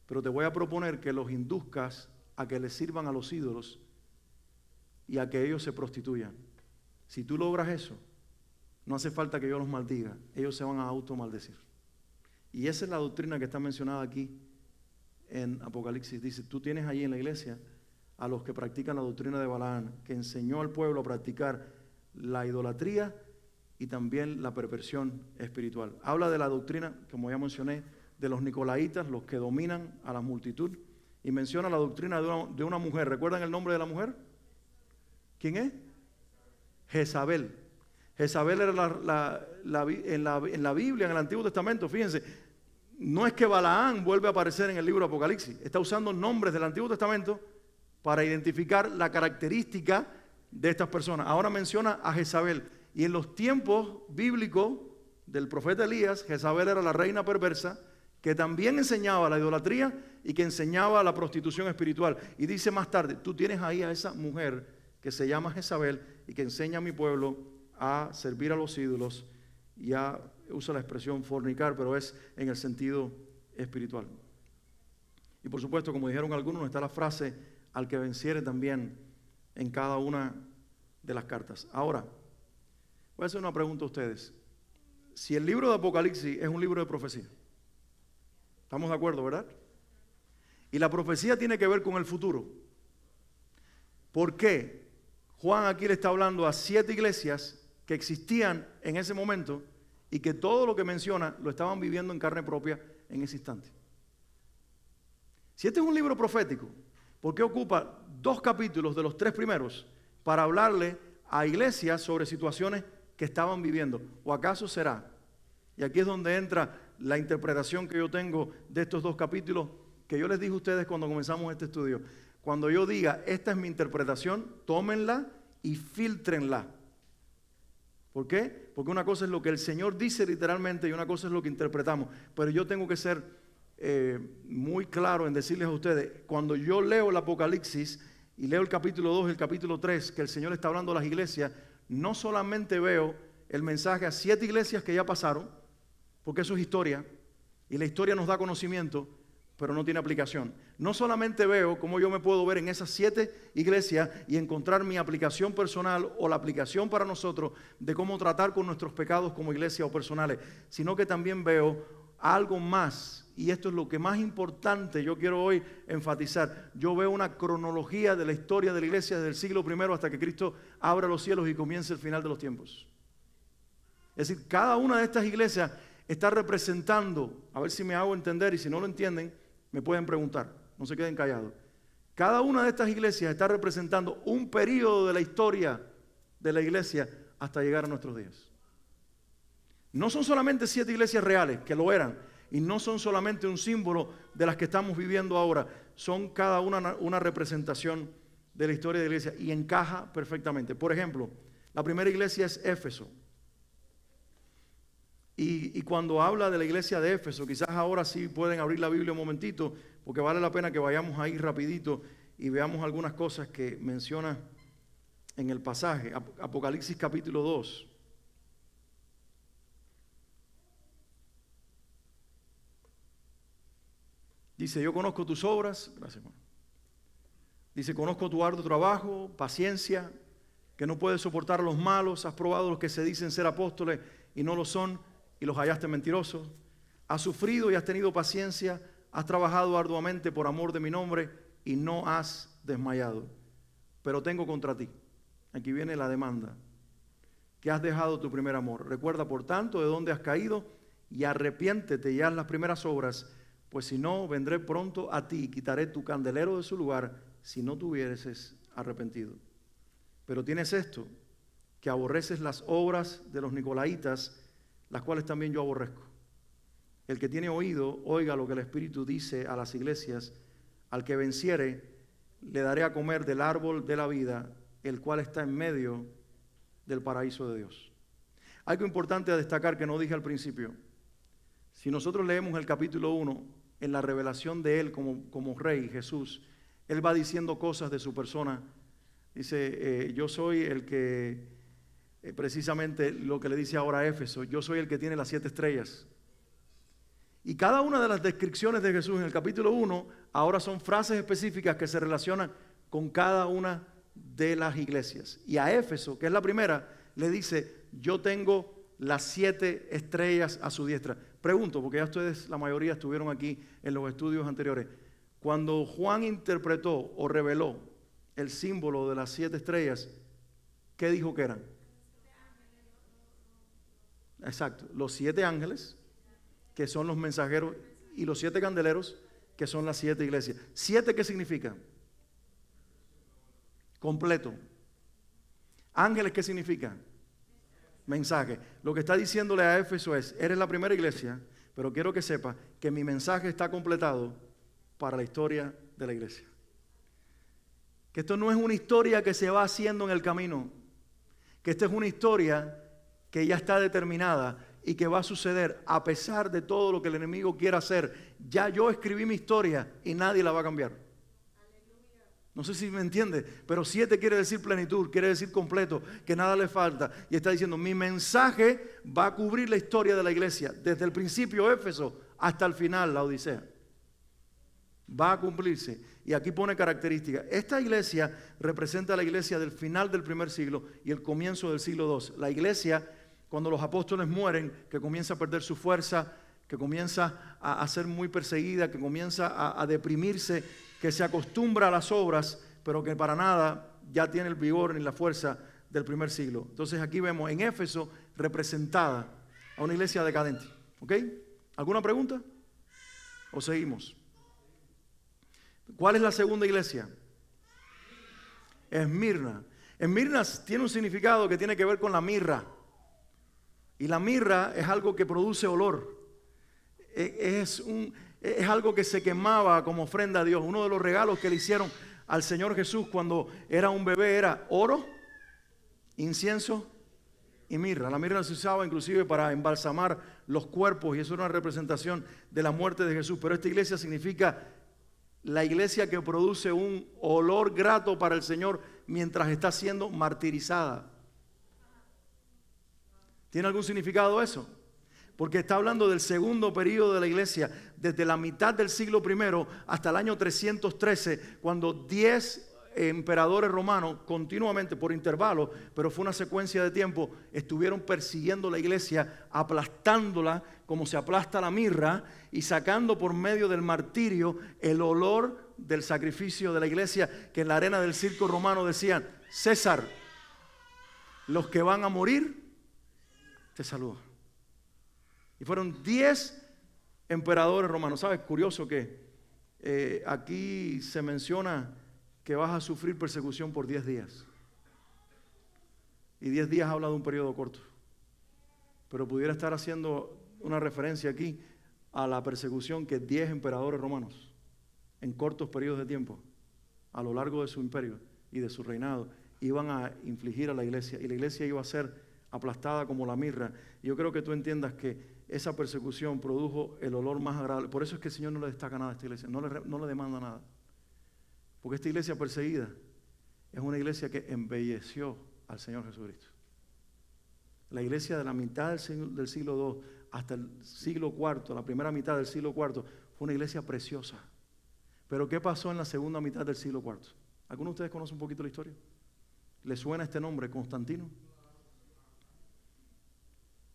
Pero te voy a proponer que los induzcas a que les sirvan a los ídolos y a que ellos se prostituyan. Si tú logras eso, no hace falta que yo los maldiga, ellos se van a automaldecir. Y esa es la doctrina que está mencionada aquí en Apocalipsis. Dice, tú tienes allí en la iglesia a los que practican la doctrina de Balaam, que enseñó al pueblo a practicar la idolatría y también la perversión espiritual. Habla de la doctrina, como ya mencioné, de los nicolaitas, los que dominan a la multitud, y menciona la doctrina de una mujer. ¿Recuerdan el nombre de la mujer? ¿Quién es? Jezabel. Jezabel era en la Biblia, en el Antiguo Testamento, fíjense, no es que Balaam vuelve a aparecer en el libro de Apocalipsis, está usando nombres del Antiguo Testamento para identificar la característica de estas personas. Ahora menciona a Jezabel, y en los tiempos bíblicos del profeta Elías, Jezabel era la reina perversa que también enseñaba la idolatría y que enseñaba la prostitución espiritual. Y dice más tarde, tú tienes ahí a esa mujer que se llama Jezabel y que enseña a mi pueblo a servir a los ídolos, y usa la expresión fornicar, pero es en el sentido espiritual. Y por supuesto, como dijeron algunos, está la frase al que venciere también en cada una de las cartas. Ahora, voy a hacer una pregunta a ustedes. Si el libro de Apocalipsis es un libro de profecía, ¿estamos de acuerdo, verdad? Y la profecía tiene que ver con el futuro. ¿Por qué Juan aquí le está hablando a 7 iglesias que existían en ese momento y que todo lo que menciona lo estaban viviendo en carne propia en ese instante? Si este es un libro profético, ¿por qué ocupa 2 capítulos de los 3 primeros para hablarle a iglesias sobre situaciones que estaban viviendo? ¿O acaso será? Y aquí es donde entra la interpretación que yo tengo de estos 2 capítulos, que yo les dije a ustedes cuando comenzamos este estudio. Cuando yo diga, esta es mi interpretación, tómenla y fíltrenla. ¿Por qué? Porque una cosa es lo que el Señor dice literalmente y una cosa es lo que interpretamos. Pero yo tengo que ser muy claro en decirles a ustedes, cuando yo leo el Apocalipsis y leo el capítulo 2 y el capítulo 3, que el Señor está hablando a las iglesias, no solamente veo el mensaje a 7 iglesias que ya pasaron, porque eso es historia, y la historia nos da conocimiento, pero no tiene aplicación. No solamente veo cómo yo me puedo ver en esas 7 iglesias y encontrar mi aplicación personal o la aplicación para nosotros de cómo tratar con nuestros pecados como iglesia o personales, sino que también veo algo más, y esto es lo que más importante yo quiero hoy enfatizar. Yo veo una cronología de la historia de la iglesia desde el siglo I hasta que Cristo abra los cielos y comience el final de los tiempos. Es decir, cada una de estas iglesias está representando, a ver si me hago entender, y si no lo entienden, me pueden preguntar, no se queden callados. Cada una de estas iglesias está representando un periodo de la historia de la iglesia hasta llegar a nuestros días. No son solamente 7 iglesias reales, que lo eran, y no son solamente un símbolo de las que estamos viviendo ahora, son cada una representación de la historia de la iglesia y encaja perfectamente. Por ejemplo, la primera iglesia es Éfeso. Y cuando habla de la iglesia de Éfeso, quizás ahora sí pueden abrir la Biblia un momentito, porque vale la pena que vayamos ahí rapidito y veamos algunas cosas que menciona en el pasaje. Apocalipsis capítulo 2. Dice, yo conozco tus obras, gracias hermano. Dice, conozco tu arduo trabajo, paciencia, que no puedes soportar a los malos, has probado los que se dicen ser apóstoles y no lo son, y los hallaste mentirosos. Has sufrido y has tenido paciencia, has trabajado arduamente por amor de mi nombre y no has desmayado. Pero tengo contra ti, aquí viene la demanda, que has dejado tu primer amor. Recuerda, por tanto, de dónde has caído y arrepiéntete y haz las primeras obras, pues si no, vendré pronto a ti y quitaré tu candelero de su lugar si no te hubieses arrepentido. Pero tienes esto, que aborreces las obras de los nicolaitas, las cuales también yo aborrezco. El que tiene oído, oiga lo que el Espíritu dice a las iglesias. Al que venciere, le daré a comer del árbol de la vida, el cual está en medio del paraíso de Dios. Algo importante a destacar que no dije al principio. Si nosotros leemos el capítulo 1, en la revelación de Él como Rey, Jesús, Él va diciendo cosas de su persona. Dice, yo soy el que, precisamente lo que le dice ahora a Éfeso, yo soy el que tiene las 7 estrellas. Y cada una de las descripciones de Jesús en el capítulo 1, ahora son frases específicas que se relacionan con cada una de las iglesias. Y a Éfeso, que es la primera, le dice, yo tengo las 7 estrellas a su diestra. Pregunto, porque ya ustedes, la mayoría, estuvieron aquí en los estudios anteriores. Cuando Juan interpretó o reveló el símbolo de las 7 estrellas, ¿qué dijo que eran? Exacto, los 7 ángeles, que son los mensajeros, y los 7 candeleros, que son las 7 iglesias. ¿7 qué significa? Completo. Ángeles, ¿qué significa? Mensaje. Lo que está diciéndole a Éfeso es: eres la primera iglesia, pero quiero que sepas que mi mensaje está completado para la historia de la iglesia. Que esto no es una historia que se va haciendo en el camino, que esta es una historia que ya está determinada y que va a suceder a pesar de todo lo que el enemigo quiera hacer. Ya yo escribí mi historia y nadie la va a cambiar. No sé si me entiende, pero 7 quiere decir plenitud, quiere decir completo, que nada le falta. Y está diciendo: mi mensaje va a cubrir la historia de la iglesia, desde el principio Éfeso hasta el final, la Odisea. Va a cumplirse. Y aquí pone características. Esta iglesia representa la iglesia del final del primer siglo y el comienzo del siglo II. La iglesia, cuando los apóstoles mueren, que comienza a perder su fuerza, que comienza a ser muy perseguida, que comienza a deprimirse, que se acostumbra a las obras, pero que para nada ya tiene el vigor ni la fuerza del primer siglo. Entonces aquí vemos en Éfeso representada a una iglesia decadente. ¿Ok? ¿Alguna pregunta? ¿O seguimos? ¿Cuál es la segunda iglesia? Esmirna. Esmirna tiene un significado que tiene que ver con la mirra. Y la mirra es algo que produce olor. Es algo que se quemaba como ofrenda a Dios. Uno de los regalos que le hicieron al Señor Jesús cuando era un bebé era oro, incienso y mirra. La mirra se usaba inclusive para embalsamar los cuerpos, y eso era una representación de la muerte de Jesús. Pero esta iglesia significa la iglesia que produce un olor grato para el Señor mientras está siendo martirizada. ¿Tiene algún significado eso? Porque está hablando del segundo periodo de la iglesia, desde la mitad del siglo I hasta el año 313, cuando 10 emperadores romanos continuamente, por intervalos, pero fue una secuencia de tiempo, estuvieron persiguiendo la iglesia, aplastándola como se aplasta la mirra y sacando por medio del martirio el olor del sacrificio de la iglesia, que en la arena del circo romano decían: César, los que van a morir te saludan. Y fueron 10 emperadores romanos. ¿Sabes? Curioso que aquí se menciona que vas a sufrir persecución por 10 días. Y 10 días habla de un periodo corto. Pero pudiera estar haciendo una referencia aquí a la persecución que 10 emperadores romanos, en cortos periodos de tiempo, a lo largo de su imperio y de su reinado, iban a infligir a la iglesia. Y la iglesia iba a ser aplastada como la mirra. Y yo creo que tú entiendas que esa persecución produjo el olor más agradable. Por eso es que el Señor no le destaca nada a esta iglesia, no le demanda nada. Porque esta iglesia perseguida es una iglesia que embelleció al Señor Jesucristo. La iglesia de la mitad del siglo II hasta el siglo IV, la primera mitad del siglo IV, fue una iglesia preciosa. Pero ¿qué pasó en la segunda mitad del siglo IV? ¿Alguno de ustedes conoce un poquito la historia? ¿Le suena este nombre, Constantino?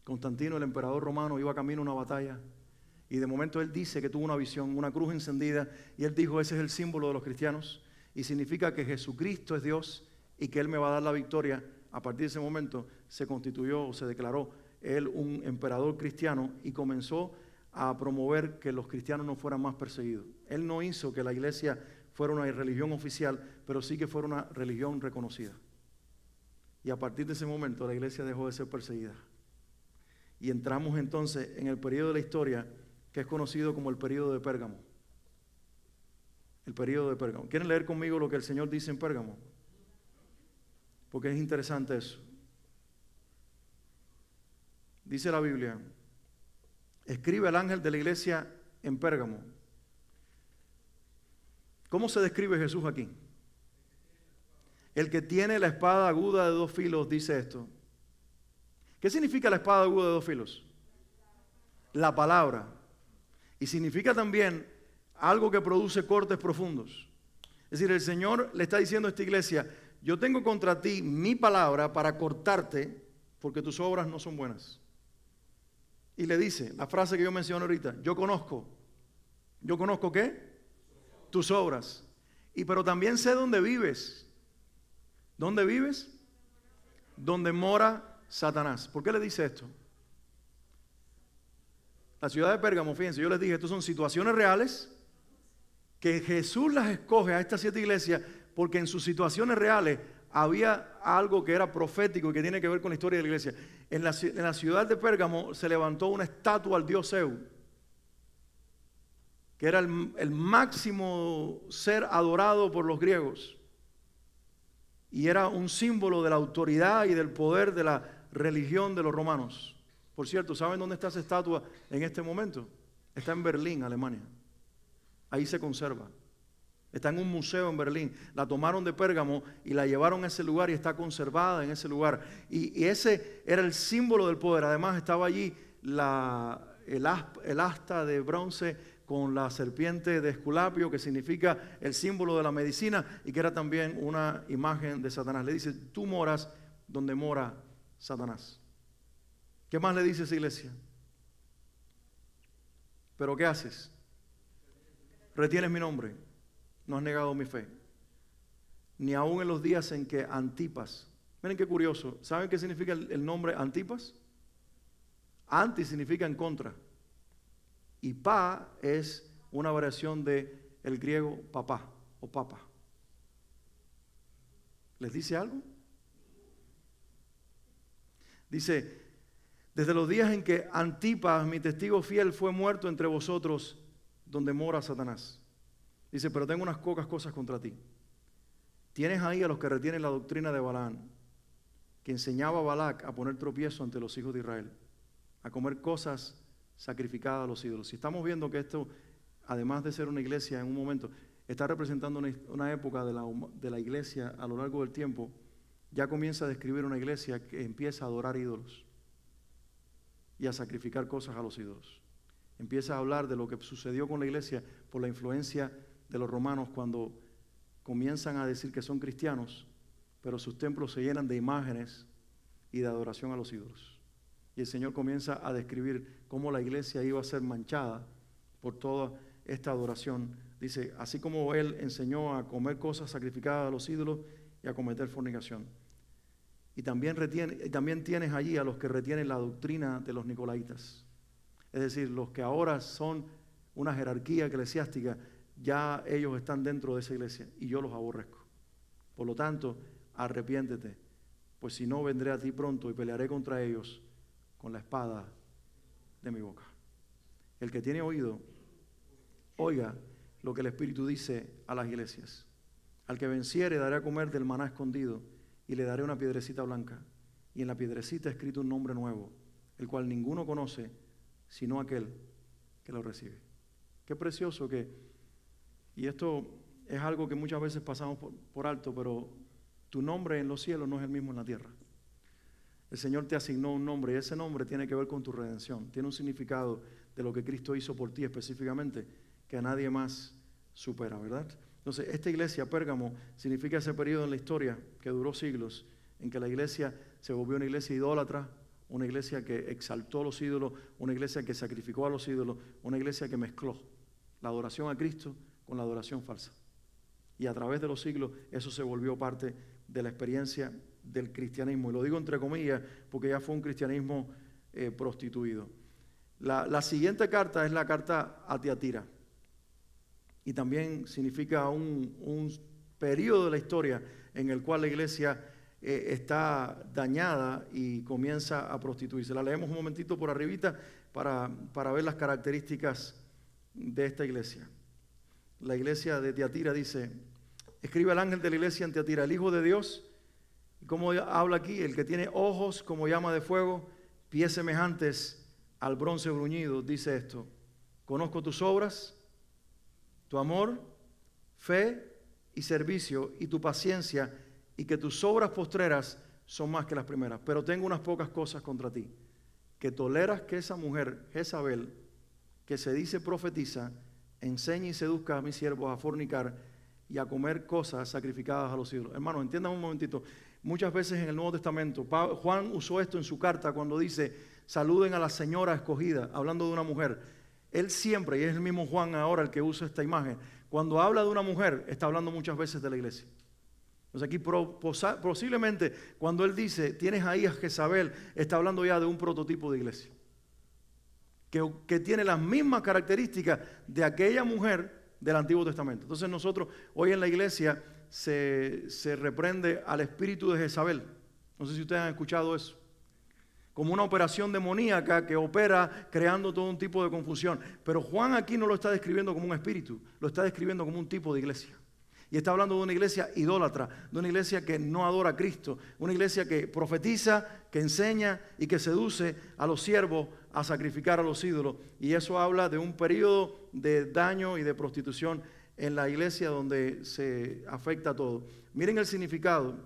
Constantino, el emperador romano, iba camino a una batalla y de momento él dice que tuvo una visión, una cruz encendida, y él dijo: ese es el símbolo de los cristianos y significa que Jesucristo es Dios y que Él me va a dar la victoria. A partir de ese momento se constituyó, se declaró él un emperador cristiano y comenzó a promover que los cristianos no fueran más perseguidos. Él no hizo que la iglesia fuera una religión oficial, pero sí que fuera una religión reconocida. Y a partir de ese momento la iglesia dejó de ser perseguida. Y entramos entonces en el periodo de la historia que es conocido como el periodo de Pérgamo. El periodo de Pérgamo. ¿Quieren leer conmigo lo que el Señor dice en Pérgamo? Porque es interesante eso. Dice la Biblia: escribe al ángel de la iglesia en Pérgamo. ¿Cómo se describe Jesús aquí? El que tiene la espada aguda de 2 filos dice esto. ¿Qué significa la espada aguda de 2 filos? La palabra. Y significa también algo que produce cortes profundos. Es decir, el Señor le está diciendo a esta iglesia: yo tengo contra ti mi palabra para cortarte porque tus obras no son buenas. Y le dice la frase que yo mencioné ahorita: yo conozco ¿qué? Tus obras. Pero también sé dónde vives. ¿Dónde vives? Donde mora Satanás. ¿Por qué le dice esto? La ciudad de Pérgamo, fíjense, yo les dije, estas son situaciones reales que Jesús las escoge a estas 7 iglesias porque en sus situaciones reales había algo que era profético y que tiene que ver con la historia de la iglesia. En la ciudad de Pérgamo se levantó una estatua al dios Zeus, que era el máximo ser adorado por los griegos. Y era un símbolo de la autoridad y del poder de la religión de los romanos. Por cierto, ¿saben dónde está esa estatua en este momento? Está en Berlín, Alemania. Ahí se conserva. Está en un museo en Berlín. La tomaron de Pérgamo y la llevaron a ese lugar y está conservada en ese lugar. Y ese era el símbolo del poder. Además estaba allí el asta de bronce con la serpiente de Esculapio, que significa el símbolo de la medicina y que era también una imagen de Satanás. Le dice, tú moras donde mora Satanás. ¿Qué más le dice esa iglesia? ¿Pero qué haces? Retienes mi nombre, no has negado mi fe. Ni aún en los días en que Antipas, miren qué curioso, ¿saben qué significa el nombre Antipas? Anti significa en contra. Y pa es una variación del griego papá o papa. ¿Les dice algo? Dice, desde los días en que Antipas, mi testigo fiel, fue muerto entre vosotros, donde mora Satanás. Dice, pero tengo unas pocas cosas contra ti. Tienes ahí a los que retienen la doctrina de Balaam, que enseñaba a Balac a poner tropiezo ante los hijos de Israel, a comer cosas sacrificadas a los ídolos. Si estamos viendo que esto, además de ser una iglesia en un momento, está representando una época de la iglesia a lo largo del tiempo, ya comienza a describir una iglesia que empieza a adorar ídolos y a sacrificar cosas a los ídolos. Empieza a hablar de lo que sucedió con la iglesia por la influencia de los romanos cuando comienzan a decir que son cristianos, pero sus templos se llenan de imágenes y de adoración a los ídolos. Y el Señor comienza a describir cómo la iglesia iba a ser manchada por toda esta adoración. Dice, así como Él enseñó a comer cosas sacrificadas a los ídolos y a cometer fornicación. Y también tienes allí a los que retienen la doctrina de los nicolaitas. Es decir, los que ahora son una jerarquía eclesiástica, ya ellos están dentro de esa iglesia y yo los aborrezco. Por lo tanto, arrepiéntete, pues si no vendré a ti pronto y pelearé contra ellos con la espada de mi boca. El que tiene oído, oiga lo que el Espíritu dice a las iglesias. Al que venciere daré a comer del maná escondido y le daré una piedrecita blanca, y en la piedrecita escrito un nombre nuevo, el cual ninguno conoce sino aquel que lo recibe. Qué precioso y esto es algo que muchas veces pasamos por alto, pero tu nombre en los cielos no es el mismo en la tierra. El Señor te asignó un nombre y ese nombre tiene que ver con tu redención. Tiene un significado de lo que Cristo hizo por ti específicamente que a nadie más supera, ¿verdad? Entonces, esta iglesia, Pérgamo, significa ese periodo en la historia que duró siglos, en que la iglesia se volvió una iglesia idólatra, una iglesia que exaltó los ídolos, una iglesia que sacrificó a los ídolos, una iglesia que mezcló la adoración a Cristo con la adoración falsa. Y a través de los siglos eso se volvió parte de la experiencia del cristianismo. Y lo digo entre comillas porque ya fue un cristianismo prostituido. La siguiente carta es la carta a Tiatira. Y también significa un periodo de la historia en el cual la iglesia está dañada y comienza a prostituirse. La leemos un momentito por arribita para ver las características de esta iglesia. La iglesia de Tiatira dice, escribe al ángel de la iglesia en Tiatira, el Hijo de Dios, como habla aquí, el que tiene ojos como llama de fuego, pies semejantes al bronce bruñido, dice esto, conozco tus obras, tu amor, fe y servicio y tu paciencia y que tus obras postreras son más que las primeras. Pero tengo unas pocas cosas contra ti, que toleras que esa mujer, Jezabel, que se dice profetiza, enseñe y seduzca a mis siervos a fornicar y a comer cosas sacrificadas a los ídolos. Hermanos, entiendan un momentito. Muchas veces en el Nuevo Testamento, Juan usó esto en su carta cuando dice, saluden a la señora escogida, hablando de una mujer. Él siempre, y es el mismo Juan ahora el que usa esta imagen, cuando habla de una mujer, está hablando muchas veces de la iglesia. Entonces aquí posiblemente cuando él dice, tienes ahí a Jezabel, está hablando ya de un prototipo de iglesia. Que tiene las mismas características de aquella mujer del Antiguo Testamento. Entonces nosotros hoy en la iglesia se reprende al espíritu de Jezabel. No sé si ustedes han escuchado eso. Como una operación demoníaca que opera creando todo un tipo de confusión. Pero Juan aquí no lo está describiendo como un espíritu, lo está describiendo como un tipo de iglesia. Y está hablando de una iglesia idólatra, de una iglesia que no adora a Cristo, una iglesia que profetiza, que enseña y que seduce a los siervos a sacrificar a los ídolos. Y eso habla de un periodo de daño y de prostitución en la iglesia donde se afecta a todo. Miren el significado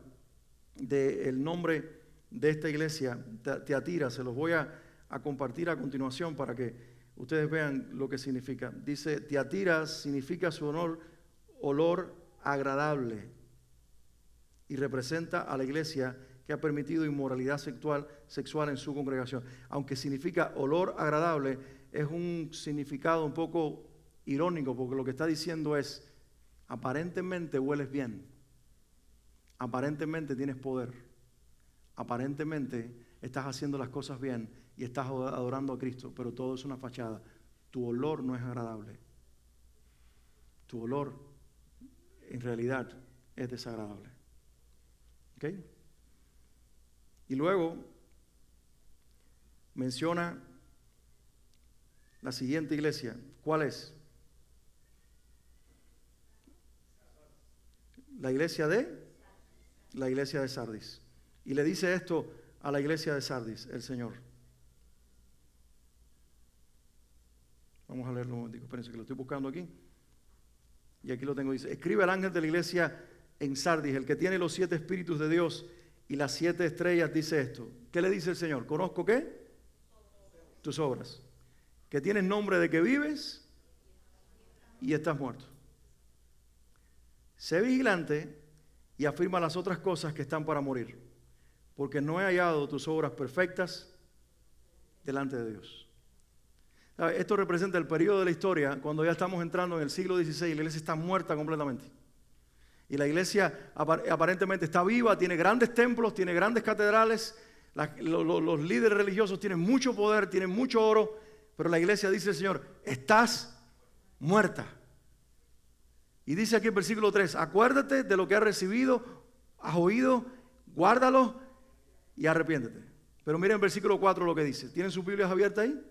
del nombre de esta iglesia, Tiatira. Se los voy a compartir a continuación para que ustedes vean lo que significa. Dice, Tiatira significa su olor agradable y representa a la iglesia que ha permitido inmoralidad sexual en su congregación. Aunque significa olor agradable, es un significado un poco irónico, porque lo que está diciendo es, aparentemente hueles bien, aparentemente tienes poder, aparentemente estás haciendo las cosas bien y estás adorando a Cristo, pero todo es una fachada. Tu olor no es agradable. Tu olor en realidad es desagradable. ¿Ok? Y luego menciona la siguiente iglesia. ¿Cuál es? La iglesia de Sardis. Y le dice esto a la iglesia de Sardis, el Señor. Vamos a leerlo un momentico. Espérense que lo estoy buscando aquí. Y aquí lo tengo, dice, escribe al ángel de la iglesia en Sardis, el que tiene los 7 espíritus de Dios y las 7 estrellas, dice esto. ¿Qué le dice el Señor? ¿Conozco qué? Tus obras. Que tienes nombre de que vives y estás muerto. Sé vigilante y afirma las otras cosas que están para morir, porque no he hallado tus obras perfectas delante de Dios. Esto representa el periodo de la historia cuando ya estamos entrando en el siglo XVI y la iglesia está muerta completamente. Y la iglesia aparentemente está viva, tiene grandes templos, tiene grandes catedrales, los líderes religiosos tienen mucho poder, tienen mucho oro, pero la iglesia dice el Señor, estás muerta. Y dice aquí el versículo 3, acuérdate de lo que has recibido, has oído, guárdalo y arrepiéntete. Pero miren el versículo 4 lo que dice. ¿Tienen sus Biblias abiertas ahí?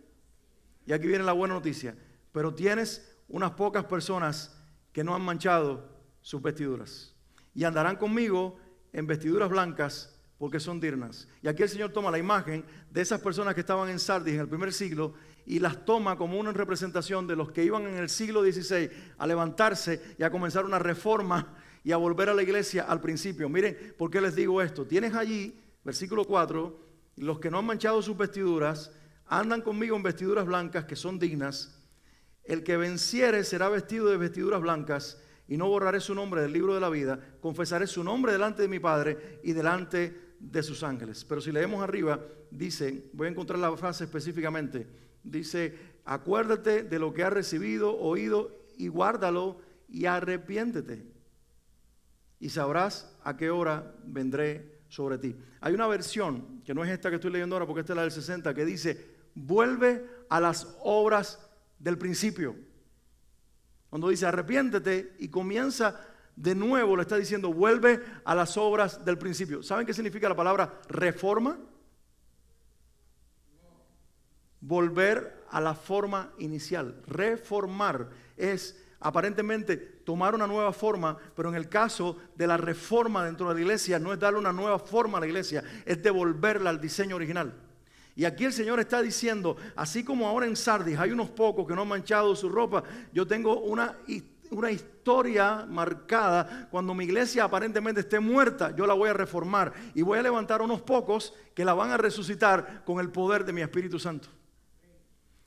Y aquí viene la buena noticia. Pero tienes unas pocas personas que no han manchado sus vestiduras. Y andarán conmigo en vestiduras blancas porque son dignas. Y aquí el Señor toma la imagen de esas personas que estaban en Sardis en el primer siglo y las toma como una representación de los que iban en el siglo XVI a levantarse y a comenzar una reforma y a volver a la iglesia al principio. Miren, ¿por qué les digo esto? Tienes allí, versículo 4, los que no han manchado sus vestiduras andan conmigo en vestiduras blancas que son dignas. El que venciere será vestido de vestiduras blancas y no borraré su nombre del libro de la vida. Confesaré su nombre delante de mi Padre y delante de sus ángeles. Pero si leemos arriba, dice, voy a encontrar la frase específicamente, dice, acuérdate de lo que has recibido, oído y guárdalo y arrepiéntete. Y sabrás a qué hora vendré sobre ti. Hay una versión, que no es esta que estoy leyendo ahora porque esta es la del 60, que dice, vuelve a las obras del principio. Cuando dice arrepiéntete y comienza de nuevo, le está diciendo vuelve a las obras del principio. ¿Saben qué significa la palabra reforma? Volver a la forma inicial. Reformar es aparentemente tomar una nueva forma, pero en el caso de la reforma dentro de la iglesia no es darle una nueva forma a la iglesia, es devolverla al diseño original. Y aquí el Señor está diciendo, así como ahora en Sardis hay unos pocos que no han manchado su ropa, yo tengo una historia marcada. Cuando mi iglesia aparentemente esté muerta, yo la voy a reformar y voy a levantar a unos pocos que la van a resucitar con el poder de mi Espíritu Santo.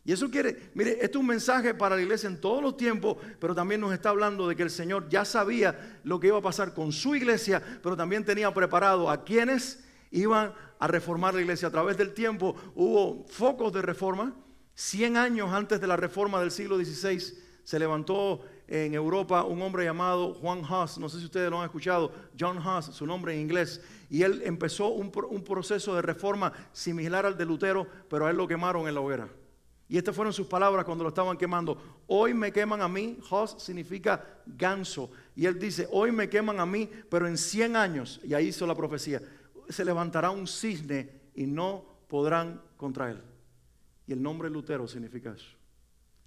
Y eso quiere, mire, esto es un mensaje para la iglesia en todos los tiempos, pero también nos está hablando de que el Señor ya sabía lo que iba a pasar con su iglesia, pero también tenía preparado a quienes iban a reformar la iglesia. A través del tiempo hubo focos de reforma. 100 años antes de la reforma del siglo XVI se levantó en Europa un hombre llamado Juan Hus, no sé si ustedes lo han escuchado, John Hus, su nombre en inglés, y él empezó un proceso de reforma similar al de Lutero, pero a él lo quemaron en la hoguera. Y estas fueron sus palabras cuando lo estaban quemando. Hoy me queman a mí, Hus significa ganso, y él dice, hoy me queman a mí, pero en 100 años, y ahí hizo la profecía, se levantará un cisne y no podrán contra él. Y el nombre Lutero significa eso.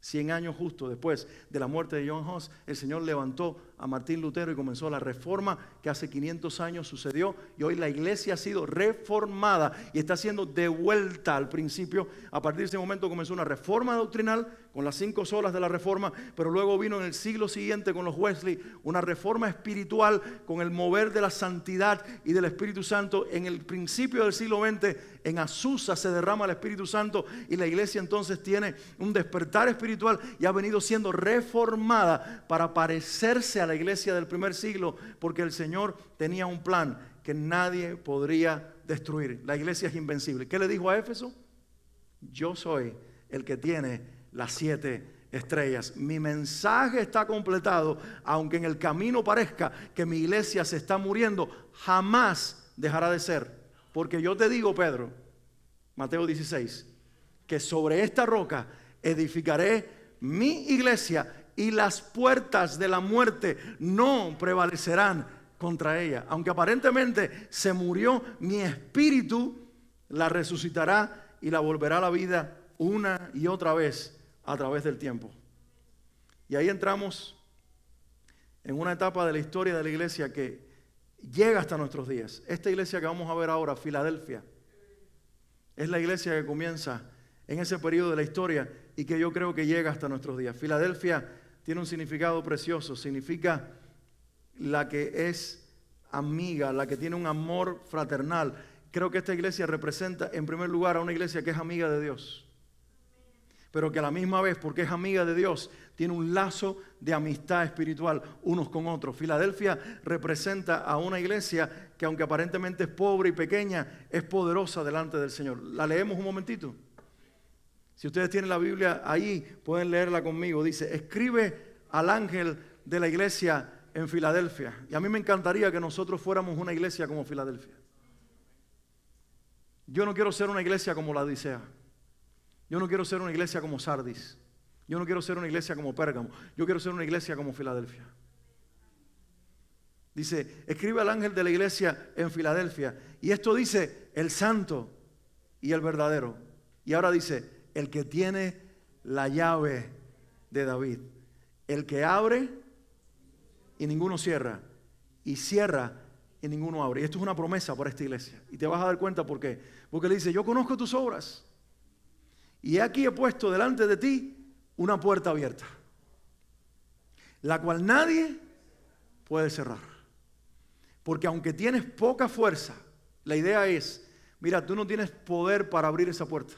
100 años justo después de la muerte de John Hus, el Señor levantó a Martín Lutero y comenzó la reforma que hace 500 años sucedió. Y hoy la iglesia ha sido reformada y está siendo devuelta al principio. A partir de ese momento comenzó una reforma doctrinal con las 5 solas de la reforma, pero luego vino en el siglo siguiente con los Wesley una reforma espiritual con el mover de la santidad y del Espíritu Santo. En el principio del siglo XX, en Azusa se derrama el Espíritu Santo y la iglesia entonces tiene un despertar espiritual y ha venido siendo reformada para parecerse a la iglesia del primer siglo, porque el Señor tenía un plan que nadie podría destruir. La iglesia es invencible. ¿Qué le dijo a Éfeso? Yo soy el que tiene las 7 estrellas. Mi mensaje está completado, aunque en el camino parezca que mi iglesia se está muriendo, jamás dejará de ser. Porque yo te digo, Pedro, Mateo 16, que sobre esta roca edificaré mi iglesia y las puertas de la muerte no prevalecerán contra ella. Aunque aparentemente se murió, mi espíritu la resucitará y la volverá a la vida una y otra vez a través del tiempo. Y ahí entramos en una etapa de la historia de la iglesia que llega hasta nuestros días. Esta iglesia que vamos a ver ahora, Filadelfia, es la iglesia que comienza en ese periodo de la historia y que yo creo que llega hasta nuestros días. Filadelfia tiene un significado precioso, significa la que es amiga, la que tiene un amor fraternal. Creo que esta iglesia representa en primer lugar a una iglesia que es amiga de Dios, pero que a la misma vez, porque es amiga de Dios, tiene un lazo de amistad espiritual unos con otros. Filadelfia representa a una iglesia que, aunque aparentemente es pobre y pequeña, es poderosa delante del Señor. La leemos un momentito. Si ustedes tienen la Biblia ahí, pueden leerla conmigo. Dice, escribe al ángel de la iglesia en Filadelfia. Y a mí me encantaría que nosotros fuéramos una iglesia como Filadelfia. Yo no quiero ser una iglesia como la Odisea. Yo no quiero ser una iglesia como Sardis. Yo no quiero ser una iglesia como Pérgamo. Yo quiero ser una iglesia como Filadelfia. Dice, escribe al ángel de la iglesia en Filadelfia. Y esto dice, el santo y el verdadero. Y ahora dice, el que tiene la llave de David. El que abre y ninguno cierra. Y cierra y ninguno abre. Y esto es una promesa para esta iglesia. Y te vas a dar cuenta por qué. Porque le dice, yo conozco tus obras. Y aquí he puesto delante de ti una puerta abierta, la cual nadie puede cerrar. Porque aunque tienes poca fuerza, la idea es, mira, tú no tienes poder para abrir esa puerta.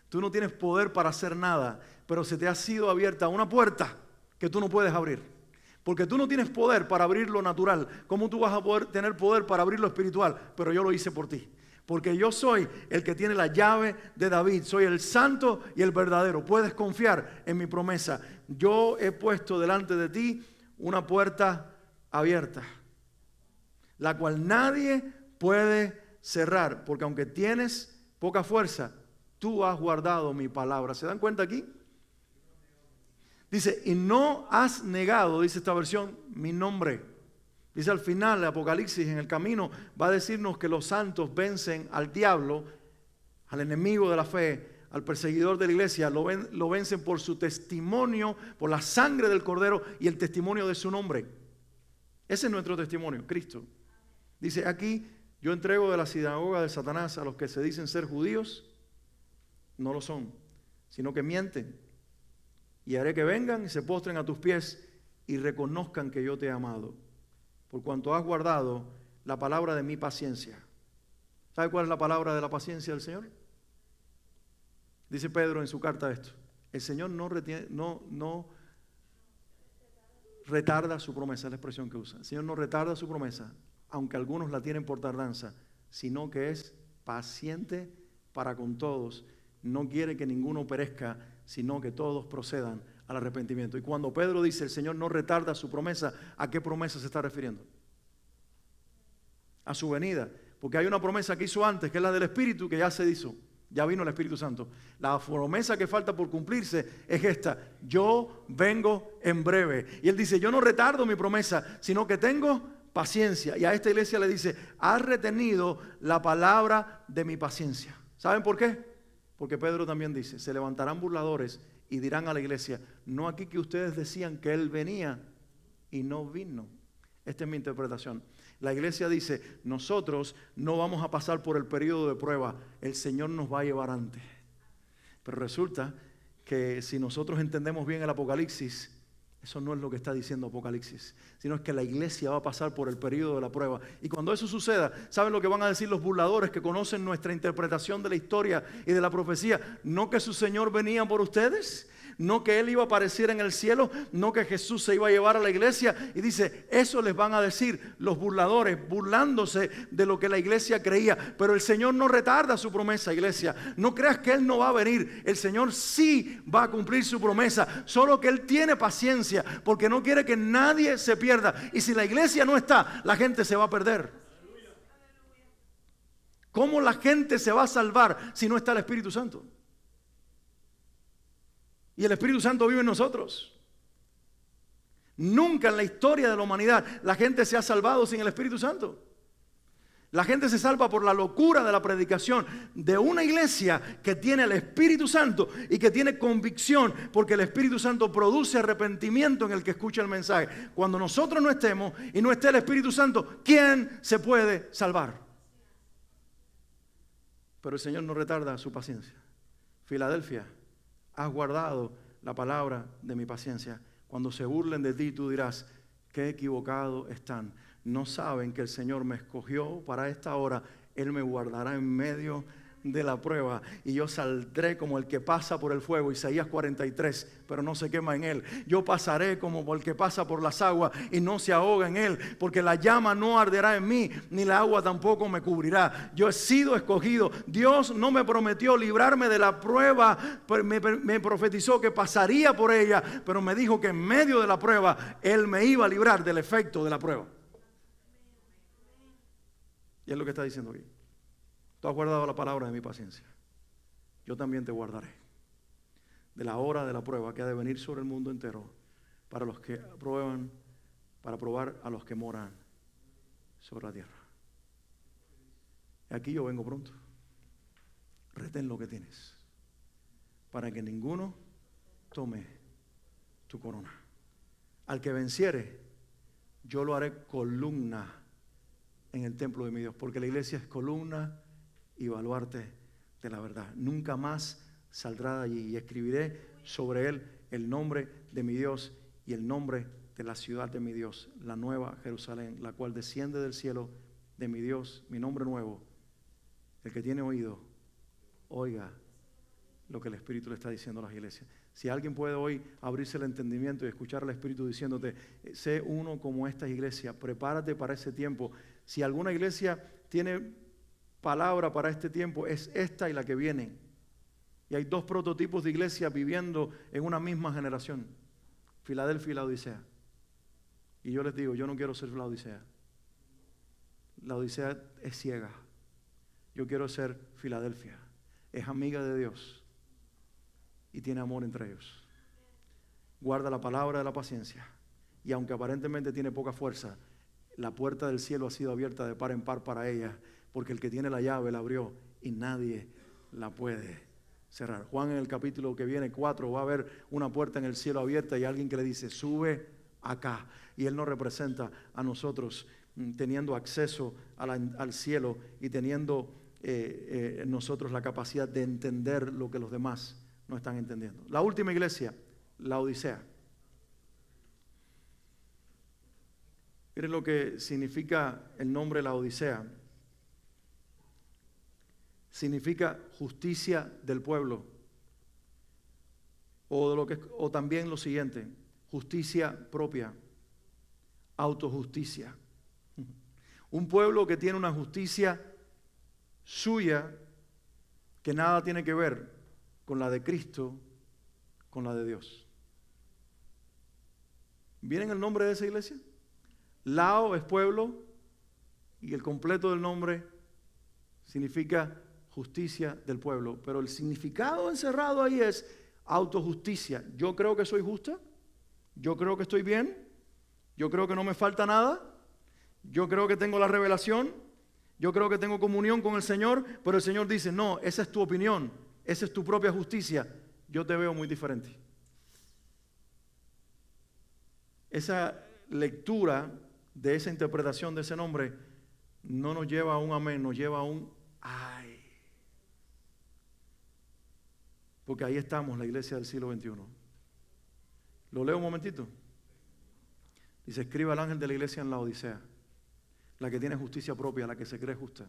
Tú no tienes poder para hacer nada, pero se te ha sido abierta una puerta que tú no puedes abrir. Porque tú no tienes poder para abrir lo natural. ¿Cómo tú vas a poder tener poder para abrir lo espiritual? Pero yo lo hice por ti. Porque yo soy el que tiene la llave de David. Soy el santo y el verdadero. Puedes confiar en mi promesa. Yo he puesto delante de ti una puerta abierta, la cual nadie puede cerrar. Porque aunque tienes poca fuerza, tú has guardado mi palabra. ¿Se dan cuenta aquí? Dice, y no has negado, dice esta versión, mi nombre. Dice al final, el Apocalipsis, en el camino, va a decirnos que los santos vencen al diablo, al enemigo de la fe, al perseguidor de la iglesia, lo vencen por su testimonio, por la sangre del Cordero y el testimonio de su nombre. Ese es nuestro testimonio, Cristo. Dice aquí, yo entrego de la sinagoga de Satanás a los que se dicen ser judíos, no lo son, sino que mienten. Y haré que vengan y se postren a tus pies y reconozcan que yo te he amado, por cuanto has guardado la palabra de mi paciencia. ¿Sabe cuál es la palabra de la paciencia del Señor? Dice Pedro en su carta esto. El Señor no retarda su promesa, es la expresión que usa. El Señor no retarda su promesa, aunque algunos la tienen por tardanza, sino que es paciente para con todos. No quiere que ninguno perezca, sino que todos procedan al arrepentimiento. Y cuando Pedro dice el Señor no retarda su promesa, ¿a qué promesa se está refiriendo? A su venida. Porque hay una promesa que hizo antes, que es la del Espíritu, que ya se hizo. Ya vino el Espíritu Santo. La promesa que falta por cumplirse es esta: yo vengo en breve. Y él dice, yo no retardo mi promesa, sino que tengo paciencia. Y a esta iglesia le dice, has retenido la palabra de mi paciencia. ¿Saben por qué? Porque Pedro también dice, se levantarán burladores y dirán a la iglesia, no aquí que ustedes decían que él venía y no vino. Esta es mi interpretación. La iglesia dice, nosotros no vamos a pasar por el periodo de prueba, el Señor nos va a llevar antes. Pero resulta que si nosotros entendemos bien el Apocalipsis, eso no es lo que está diciendo Apocalipsis, sino es que la iglesia va a pasar por el periodo de la prueba. Y cuando eso suceda, ¿saben lo que van a decir los burladores que conocen nuestra interpretación de la historia y de la profecía? No que su Señor venía por ustedes, no que Él iba a aparecer en el cielo, no que Jesús se iba a llevar a la iglesia. Y dice, eso les van a decir los burladores, burlándose de lo que la iglesia creía. Pero el Señor no retarda su promesa, iglesia. No creas que Él no va a venir. El Señor sí va a cumplir su promesa. Solo que Él tiene paciencia, porque no quiere que nadie se pierda. Y si la iglesia no está, la gente se va a perder. ¿Cómo la gente se va a salvar si no está el Espíritu Santo? Y el Espíritu Santo vive en nosotros. Nunca en la historia de la humanidad la gente se ha salvado sin el Espíritu Santo. La gente se salva por la locura de la predicación de una iglesia que tiene el Espíritu Santo y que tiene convicción, porque el Espíritu Santo produce arrepentimiento en el que escucha el mensaje. Cuando nosotros no estemos y no esté el Espíritu Santo, ¿quién se puede salvar? Pero el Señor no retarda su paciencia. Filadelfia, has guardado la palabra de mi paciencia. Cuando se burlen de ti, tú dirás, qué equivocados están. No saben que el Señor me escogió para esta hora. Él me guardará en medio de la prueba y yo saldré como el que pasa por el fuego, Isaías 43, pero no se quema en él. Yo pasaré como el que pasa por las aguas y no se ahoga en él, porque la llama no arderá en mí, ni la agua tampoco me cubrirá. Yo he sido escogido. Dios no me prometió librarme de la prueba, me profetizó que pasaría por ella, pero me dijo que en medio de la prueba Él me iba a librar del efecto de la prueba. Y es lo que está diciendo aquí. Tú has guardado la palabra de mi paciencia. Yo también te guardaré de la hora de la prueba que ha de venir sobre el mundo entero para los que prueban, para probar a los que moran sobre la tierra. Y aquí yo vengo pronto. Retén lo que tienes para que ninguno tome tu corona. Al que venciere, yo lo haré columna en el templo de mi Dios, porque la iglesia es columna y baluarte de la verdad. Nunca más saldrá de allí, y escribiré sobre él el nombre de mi Dios y el nombre de la ciudad de mi Dios, la nueva Jerusalén, la cual desciende del cielo de mi Dios, mi nombre nuevo. El que tiene oído, oiga lo que el Espíritu le está diciendo a las iglesias. Si alguien puede hoy abrirse el entendimiento y escuchar al Espíritu diciéndote, sé uno como esta iglesia, prepárate para ese tiempo. Si alguna iglesia tiene palabra para este tiempo, es esta y la que viene. Y hay dos prototipos de iglesias viviendo en una misma generación: Filadelfia y la Odisea. Y yo les digo, yo no quiero ser la Odisea. La Odisea es ciega. Yo quiero ser Filadelfia. Es amiga de Dios y tiene amor entre ellos. Guarda la palabra de la paciencia, y aunque aparentemente tiene poca fuerza, la puerta del cielo ha sido abierta de par en par para ella, porque el que tiene la llave la abrió y nadie la puede cerrar. Juan, en el capítulo que viene 4, va a ver una puerta en el cielo abierta y alguien que le dice, sube acá. Y él nos representa a nosotros teniendo acceso al cielo y teniendo nosotros la capacidad de entender lo que los demás no están entendiendo. La última iglesia, la Odisea. Miren lo que significa el nombre la Odisea. Significa justicia del pueblo. O también lo siguiente, justicia propia, autojusticia. Un pueblo que tiene una justicia suya que nada tiene que ver con la de Cristo, con la de Dios. ¿Viene el nombre de esa iglesia? Lao es pueblo y el completo del nombre significa justicia del pueblo. Pero el significado encerrado ahí es autojusticia. Yo creo que soy justa, yo creo que estoy bien, yo creo que no me falta nada, yo creo que tengo la revelación, yo creo que tengo comunión con el Señor, pero el Señor dice, no, esa es tu opinión, esa es tu propia justicia, yo te veo muy diferente. Esa lectura de esa interpretación de ese nombre no nos lleva a un amén, nos lleva a un ay. Porque ahí estamos, la iglesia del siglo XXI. Lo leo un momentito. Dice, escribe al ángel de la iglesia en la Odisea, la que tiene justicia propia, la que se cree justa.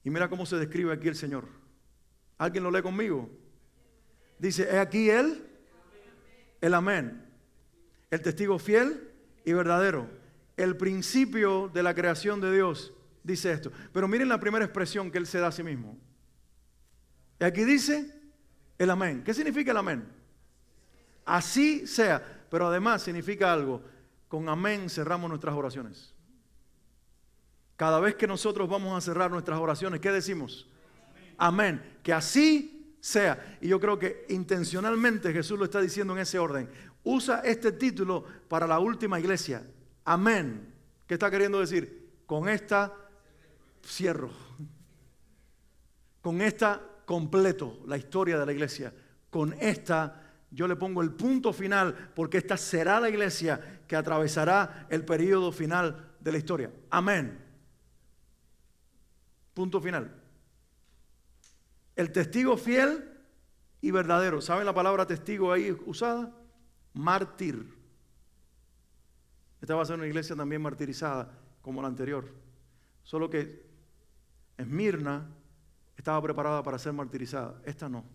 Y mira cómo se describe aquí el Señor. ¿Alguien lo lee conmigo? Dice, he aquí él, el amén, el testigo fiel y verdadero, el principio de la creación de Dios, dice esto. Pero miren la primera expresión que él se da a sí mismo. Y aquí dice el amén. ¿Qué significa el amén? Así sea, pero además significa algo. Con amén cerramos nuestras oraciones. Cada vez que nosotros vamos a cerrar nuestras oraciones, ¿qué decimos? Amén. Que así sea. Y yo creo que intencionalmente Jesús lo está diciendo en ese orden. Usa este título para la última iglesia. Amén. ¿Qué está queriendo decir? Con esta cierro. Con esta completo la historia de la iglesia. Con esta yo le pongo el punto final, porque esta será la iglesia que atravesará el periodo final de la historia. Amén. Punto final. El testigo fiel y verdadero. ¿Saben la palabra testigo ahí usada? Mártir. Esta va a ser una iglesia también martirizada como la anterior. Solo que Esmirna estaba preparada para ser martirizada. Esta no.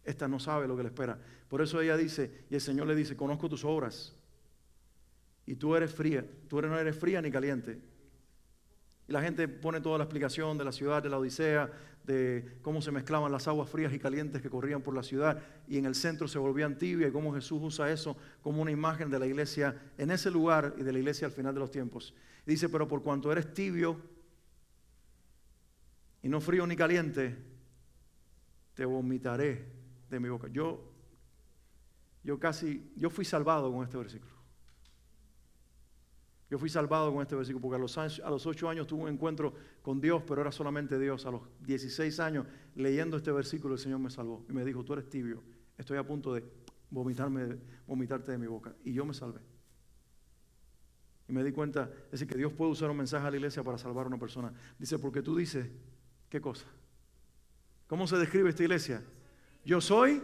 Esta no sabe lo que le espera. Por eso ella dice, y el Señor le dice, conozco tus obras. Y tú eres fría. Tú no eres fría ni caliente. Y la gente pone toda la explicación de la ciudad de la Odisea, de cómo se mezclaban las aguas frías y calientes que corrían por la ciudad, y en el centro se volvían tibia, y cómo Jesús usa eso como una imagen de la iglesia en ese lugar y de la iglesia al final de los tiempos. Y dice, pero por cuanto eres tibio y no frío ni caliente, te vomitaré de mi boca. Yo fui salvado con este versículo. Yo fui salvado con este versículo porque a los 8 años tuve un encuentro con Dios, pero era solamente Dios. A los 16 años, leyendo este versículo, el Señor me salvó y me dijo, tú eres tibio, estoy a punto de vomitarte de mi boca. Y yo me salvé. Y me di cuenta, es decir, que Dios puede usar un mensaje a la iglesia para salvar a una persona. Dice, porque tú dices, ¿qué cosa? ¿Cómo se describe esta iglesia? Yo soy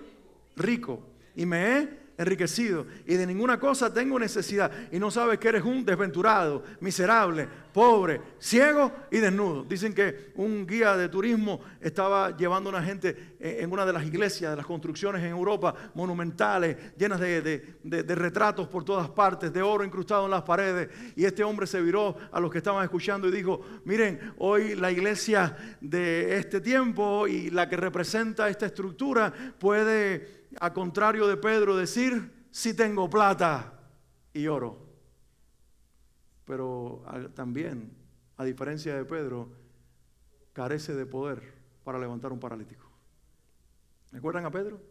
rico y me he enriquecido y de ninguna cosa tengo necesidad, y no sabes que eres un desventurado, miserable, pobre, ciego y desnudo. Dicen que un guía de turismo estaba llevando a una gente en una de las iglesias, de las construcciones en Europa, monumentales, llenas de retratos por todas partes, de oro incrustado en las paredes, y este hombre se viró a los que estaban escuchando y dijo, miren, hoy la iglesia de este tiempo y la que representa esta estructura puede, a contrario de Pedro, decir, sí tengo plata y oro. Pero también, a diferencia de Pedro, carece de poder para levantar un paralítico. ¿Recuerdan a Pedro?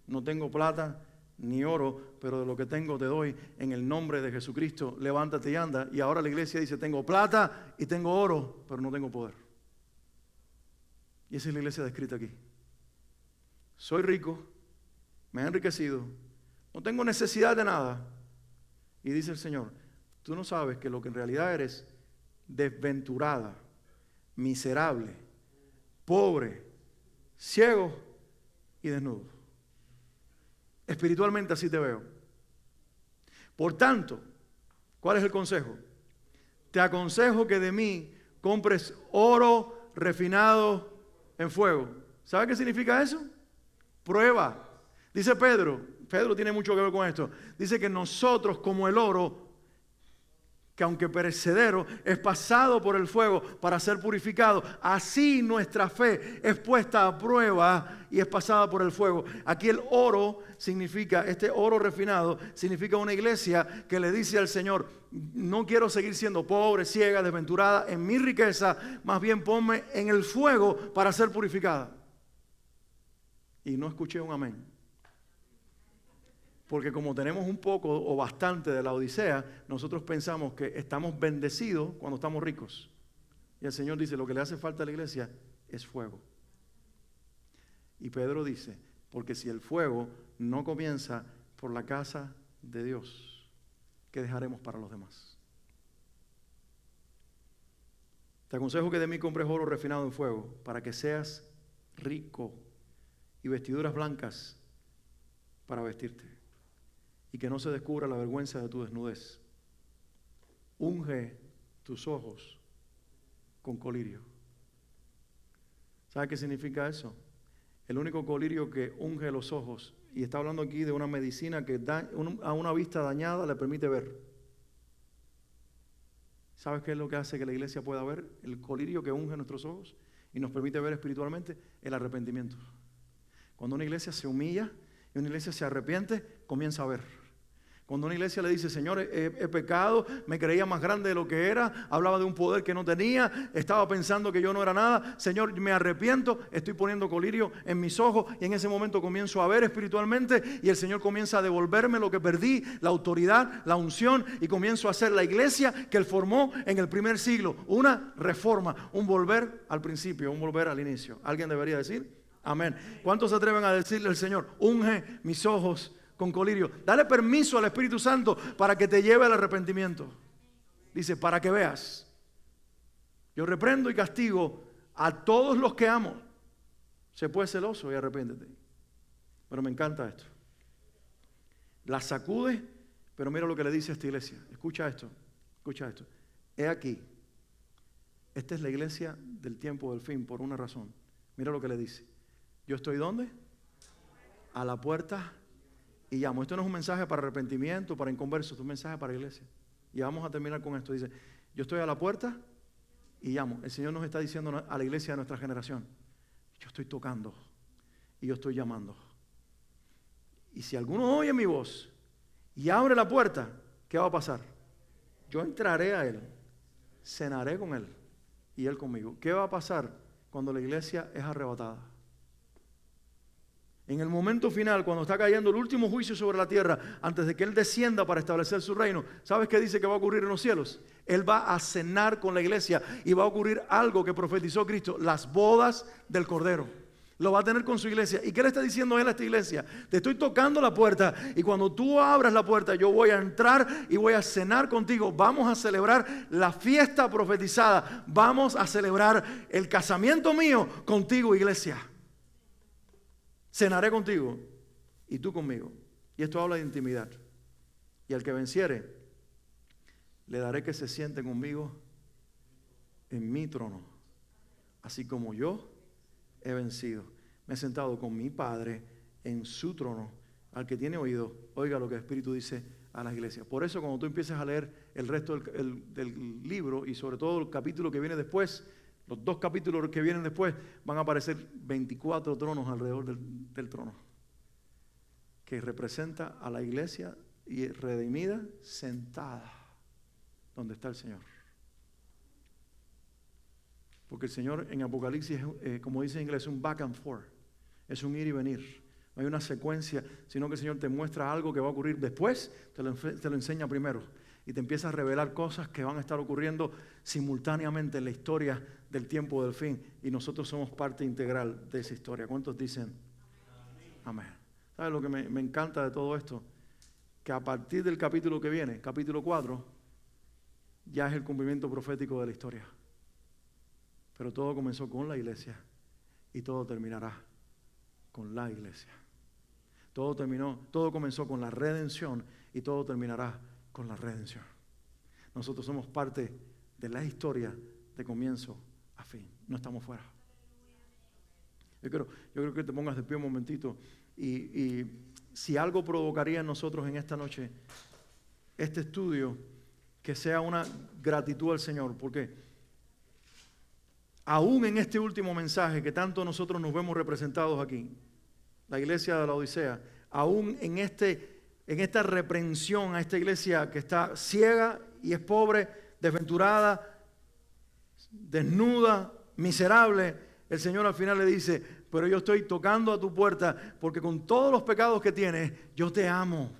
No tengo plata ni oro, pero de lo que tengo te doy en el nombre de Jesucristo. Levántate y anda. Y ahora la iglesia dice, tengo plata y tengo oro, pero no tengo poder. Y esa es la iglesia descrita aquí. Soy rico, me he enriquecido, no tengo necesidad de nada. Y dice el Señor, tú no sabes que lo que en realidad eres, desventurada, miserable, pobre, ciego y desnudo. Espiritualmente así te veo. Por tanto, ¿cuál es el consejo? Te aconsejo que de mí compres oro refinado en fuego. ¿Sabe qué significa eso? Prueba. Dice Pedro tiene mucho que ver con esto. Dice que nosotros como el oro que aunque perecedero, es pasado por el fuego para ser purificado. Así nuestra fe es puesta a prueba y es pasada por el fuego. Aquí el oro significa, este oro refinado, significa una iglesia que le dice al Señor: no quiero seguir siendo pobre, ciega, desventurada en mi riqueza, más bien ponme en el fuego para ser purificada. Y no escuché un amén. Porque como tenemos un poco o bastante de la Odisea, nosotros pensamos que estamos bendecidos cuando estamos ricos. Y el Señor dice: lo que le hace falta a la iglesia es fuego. Y Pedro dice: porque si el fuego no comienza por la casa de Dios, ¿qué dejaremos para los demás? Te aconsejo que de mí compres oro refinado en fuego, para que seas rico, y vestiduras blancas para vestirte, y que no se descubra la vergüenza de tu desnudez. Unge tus ojos con colirio. ¿Sabes qué significa eso? El único colirio que unge los ojos, y está hablando aquí de una medicina que a una vista dañada le permite ver. ¿Sabes qué es lo que hace que la iglesia pueda ver? El colirio que unge nuestros ojos y nos permite ver espiritualmente: el arrepentimiento. Cuando una iglesia se humilla y una iglesia se arrepiente, comienza a ver. Cuando una iglesia le dice: Señor, he pecado, me creía más grande de lo que era, hablaba de un poder que no tenía, estaba pensando que yo no era nada, Señor, me arrepiento, estoy poniendo colirio en mis ojos, y en ese momento comienzo a ver espiritualmente, y el Señor comienza a devolverme lo que perdí, la autoridad, la unción, y comienzo a hacer la iglesia que Él formó en el primer siglo. Una reforma, un volver al principio, un volver al inicio. ¿Alguien debería decir? Amén. ¿Cuántos se atreven a decirle al Señor: unge mis ojos con colirio? Dale permiso al Espíritu Santo para que te lleve al arrepentimiento. Dice: para que veas. Yo reprendo y castigo a todos los que amo. Sé pues celoso y arrepiéntete. Pero me encanta esto. La sacude, pero mira lo que le dice a esta iglesia. Escucha esto, escucha esto. He aquí, esta es la iglesia del tiempo del fin por una razón. Mira lo que le dice. Yo estoy ¿dónde? A la puerta y llamo. Esto no es un mensaje para arrepentimiento, para inconversos, es un mensaje para la iglesia. Y vamos a terminar con esto. Dice: yo estoy a la puerta y llamo. El Señor nos está diciendo a la iglesia de nuestra generación: yo estoy tocando y yo estoy llamando. Y si alguno oye mi voz y abre la puerta, ¿qué va a pasar? Yo entraré a Él, cenaré con Él y Él conmigo. ¿Qué va a pasar cuando la iglesia es arrebatada? En el momento final, cuando está cayendo el último juicio sobre la tierra, antes de que Él descienda para establecer su reino, ¿sabes qué dice que va a ocurrir en los cielos? Él va a cenar con la iglesia y va a ocurrir algo que profetizó Cristo: las bodas del Cordero. Lo va a tener con su iglesia. ¿Y qué le está diciendo Él a esta iglesia? Te estoy tocando la puerta, y cuando tú abras la puerta, yo voy a entrar y voy a cenar contigo. Vamos a celebrar la fiesta profetizada. Vamos a celebrar el casamiento mío contigo, iglesia. Cenaré contigo y tú conmigo. Y esto habla de intimidad. Y al que venciere, le daré que se siente conmigo en mi trono, así como yo he vencido. Me he sentado con mi Padre en su trono. Al que tiene oído, oiga lo que el Espíritu dice a las iglesias. Por eso, cuando tú empieces a leer el resto del libro, y sobre todo el capítulo que viene después, los 2 capítulos que vienen después, van a aparecer 24 tronos alrededor del trono, que representa a la iglesia y redimida sentada donde está el Señor. Porque el Señor en Apocalipsis, como dice en inglés, es un back and forth, es un ir y venir. No hay una secuencia, sino que el Señor te muestra algo que va a ocurrir después, te lo enseña primero, y te empieza a revelar cosas que van a estar ocurriendo simultáneamente en la historia del tiempo del fin, y nosotros somos parte integral de esa historia. ¿Cuántos dicen amén? ¿Sabes lo que me encanta de todo esto? Que a partir del capítulo que viene, capítulo 4, ya es el cumplimiento profético de la historia. Pero todo comenzó con la iglesia y todo terminará con la iglesia. Todo comenzó con la redención y todo terminará con la redención. Nosotros somos parte de la historia de comienzo a fin. No estamos fuera. Yo creo que te pongas de pie un momentito, y si algo provocaría en nosotros en esta noche este estudio, que sea una gratitud al Señor, porque aún en este último mensaje que tanto nosotros nos vemos representados aquí, la iglesia de la Odisea, aún en esta reprensión a esta iglesia que está ciega y es pobre, desventurada, desnuda, miserable, el Señor al final le dice: pero yo estoy tocando a tu puerta porque con todos los pecados que tienes, yo te amo.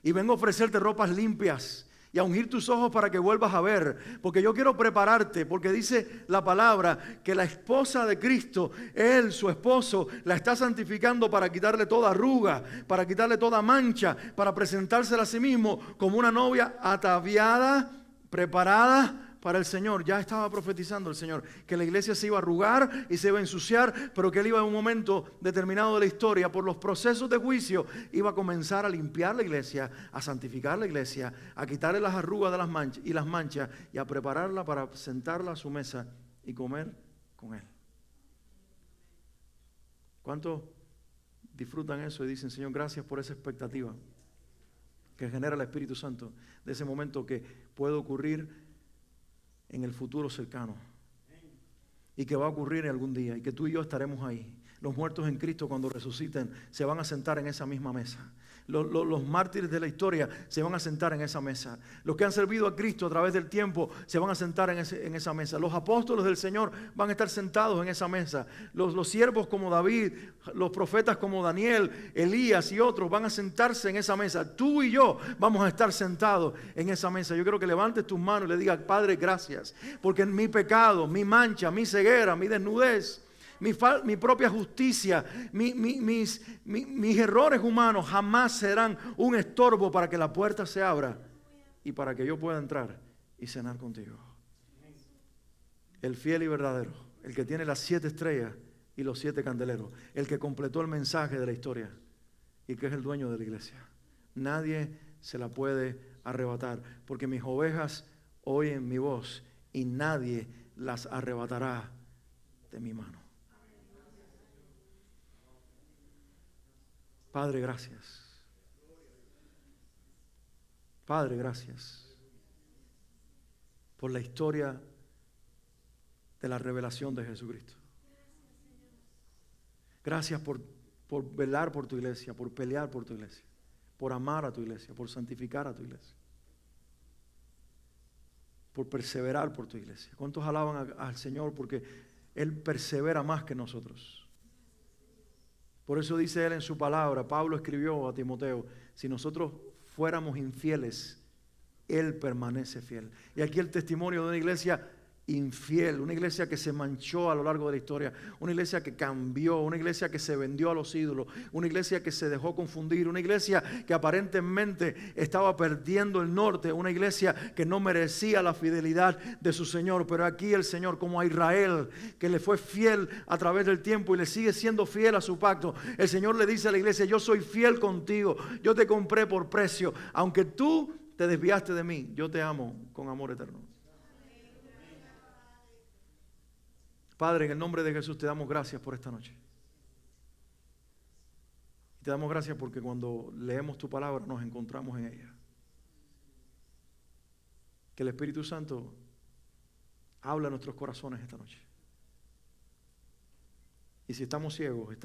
Y vengo a ofrecerte ropas limpias y a ungir tus ojos para que vuelvas a ver. Porque yo quiero prepararte, porque dice la palabra que la esposa de Cristo, Él, su esposo, la está santificando para quitarle toda arruga, para quitarle toda mancha, para presentársela a sí mismo como una novia ataviada, preparada para el Señor. Ya estaba profetizando el Señor que la iglesia se iba a arrugar y se iba a ensuciar, pero que Él iba en un momento determinado de la historia, por los procesos de juicio, iba a comenzar a limpiar la iglesia, a santificar la iglesia, a quitarle las arrugas de las manchas y a prepararla para sentarla a su mesa y comer con Él. ¿Cuántos disfrutan eso y dicen: Señor, gracias por esa expectativa que genera el Espíritu Santo de ese momento que puede ocurrir en el futuro cercano y que va a ocurrir en algún día y que tú y yo estaremos ahí? Los muertos en Cristo, cuando resuciten, se van a sentar en esa misma mesa. Los mártires de la historia se van a sentar en esa mesa. Los que han servido a Cristo a través del tiempo se van a sentar en esa mesa. Los apóstoles del Señor van a estar sentados en esa mesa. Los siervos como David, los profetas como Daniel, Elías y otros van a sentarse en esa mesa. Tú y yo vamos a estar sentados en esa mesa. Yo quiero que levantes tus manos y le digas: Padre, gracias, porque mi pecado, mi mancha, mi ceguera, mi desnudez, mi propia justicia, mis errores humanos jamás serán un estorbo para que la puerta se abra y para que yo pueda entrar y cenar contigo. El fiel y verdadero, el que tiene las 7 estrellas y los 7 candeleros, el que completó el mensaje de la historia y que es el dueño de la iglesia. Nadie se la puede arrebatar, porque mis ovejas oyen mi voz y nadie las arrebatará de mi mano. Padre, gracias. Padre, gracias por la historia de la revelación de Jesucristo. Gracias por velar por tu iglesia, por pelear por tu iglesia, por amar a tu iglesia, por santificar a tu iglesia, por perseverar por tu iglesia. ¿Cuántos alaban al Señor porque Él persevera más que nosotros? Por eso dice Él en su palabra, Pablo escribió a Timoteo: si nosotros fuéramos infieles, Él permanece fiel. Y aquí el testimonio de una iglesia infiel, una iglesia que se manchó a lo largo de la historia, una iglesia que cambió, una iglesia que se vendió a los ídolos, una iglesia que se dejó confundir, una iglesia que aparentemente estaba perdiendo el norte, una iglesia que no merecía la fidelidad de su Señor. Pero aquí el Señor, como a Israel, que le fue fiel a través del tiempo y le sigue siendo fiel a su pacto, el Señor le dice a la iglesia: yo soy fiel contigo, yo te compré por precio, aunque tú te desviaste de mí, yo te amo con amor eterno. Padre, en el nombre de Jesús te damos gracias por esta noche. Te damos gracias porque cuando leemos tu palabra nos encontramos en ella. Que el Espíritu Santo hable a nuestros corazones esta noche. Y si estamos ciegos,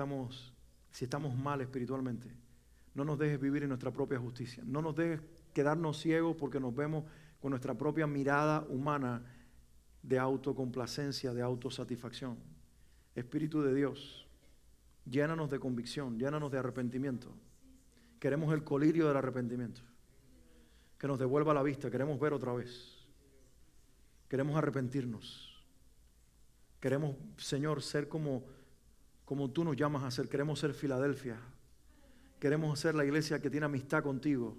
si estamos mal espiritualmente, no nos dejes vivir en nuestra propia justicia. No nos dejes quedarnos ciegos porque nos vemos con nuestra propia mirada humana de autocomplacencia, de autosatisfacción. Espíritu de Dios, llénanos de convicción, llénanos de arrepentimiento. Queremos el colirio del arrepentimiento, que nos devuelva la vista. Queremos ver otra vez, queremos arrepentirnos, queremos, Señor, ser como tú nos llamas a ser. Queremos ser Filadelfia, queremos ser la iglesia que tiene amistad contigo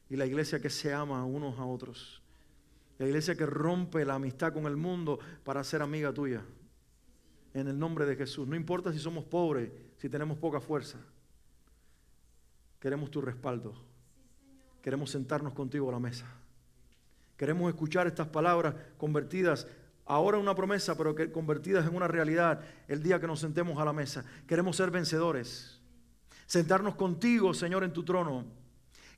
y la iglesia que se ama unos a otros. La iglesia que rompe la amistad con el mundo para ser amiga tuya. En el nombre de Jesús. No importa si somos pobres, si tenemos poca fuerza. Queremos tu respaldo. Queremos sentarnos contigo a la mesa. Queremos escuchar estas palabras convertidas ahora en una promesa, pero que convertidas en una realidad el día que nos sentemos a la mesa. Queremos ser vencedores. Sentarnos contigo, Señor, en tu trono.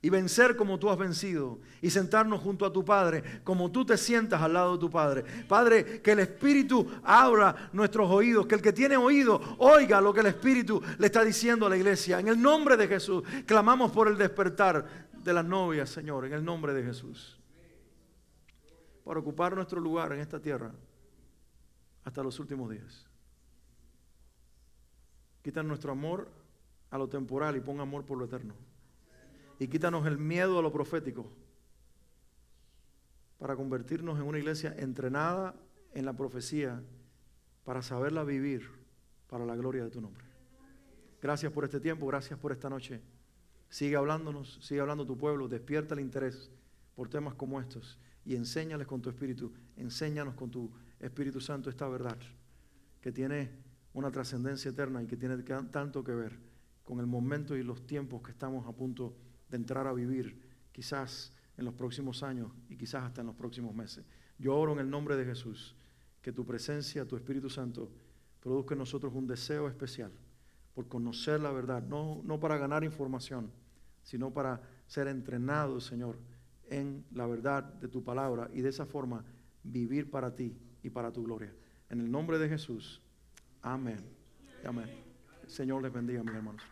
y vencer como tú has vencido y sentarnos junto a tu Padre como tú te sientas al lado de tu Padre. Padre, que el Espíritu abra nuestros oídos, que el que tiene oído oiga lo que el Espíritu le está diciendo a la iglesia. En el nombre de Jesús clamamos por el despertar de las novias, Señor, en el nombre de Jesús, para ocupar nuestro lugar en esta tierra hasta los últimos días. Quita nuestro amor a lo temporal y pon amor por lo eterno. Y quítanos el miedo a lo profético para convertirnos en una iglesia entrenada en la profecía para saberla vivir para la gloria de tu nombre. Gracias por este tiempo, gracias por esta noche. Sigue hablándonos, sigue hablando a tu pueblo, despierta el interés por temas como estos y enséñales con tu Espíritu, enséñanos con tu Espíritu Santo esta verdad que tiene una trascendencia eterna y que tiene tanto que ver con el momento y los tiempos que estamos a punto de entrar a vivir, quizás en los próximos años y quizás hasta en los próximos meses. Yo oro en el nombre de Jesús, que tu presencia, tu Espíritu Santo, produzca en nosotros un deseo especial por conocer la verdad, no para ganar información, sino para ser entrenados, Señor, en la verdad de tu palabra y de esa forma vivir para ti y para tu gloria. En el nombre de Jesús, amén. Amén. El Señor les bendiga, mis hermanos.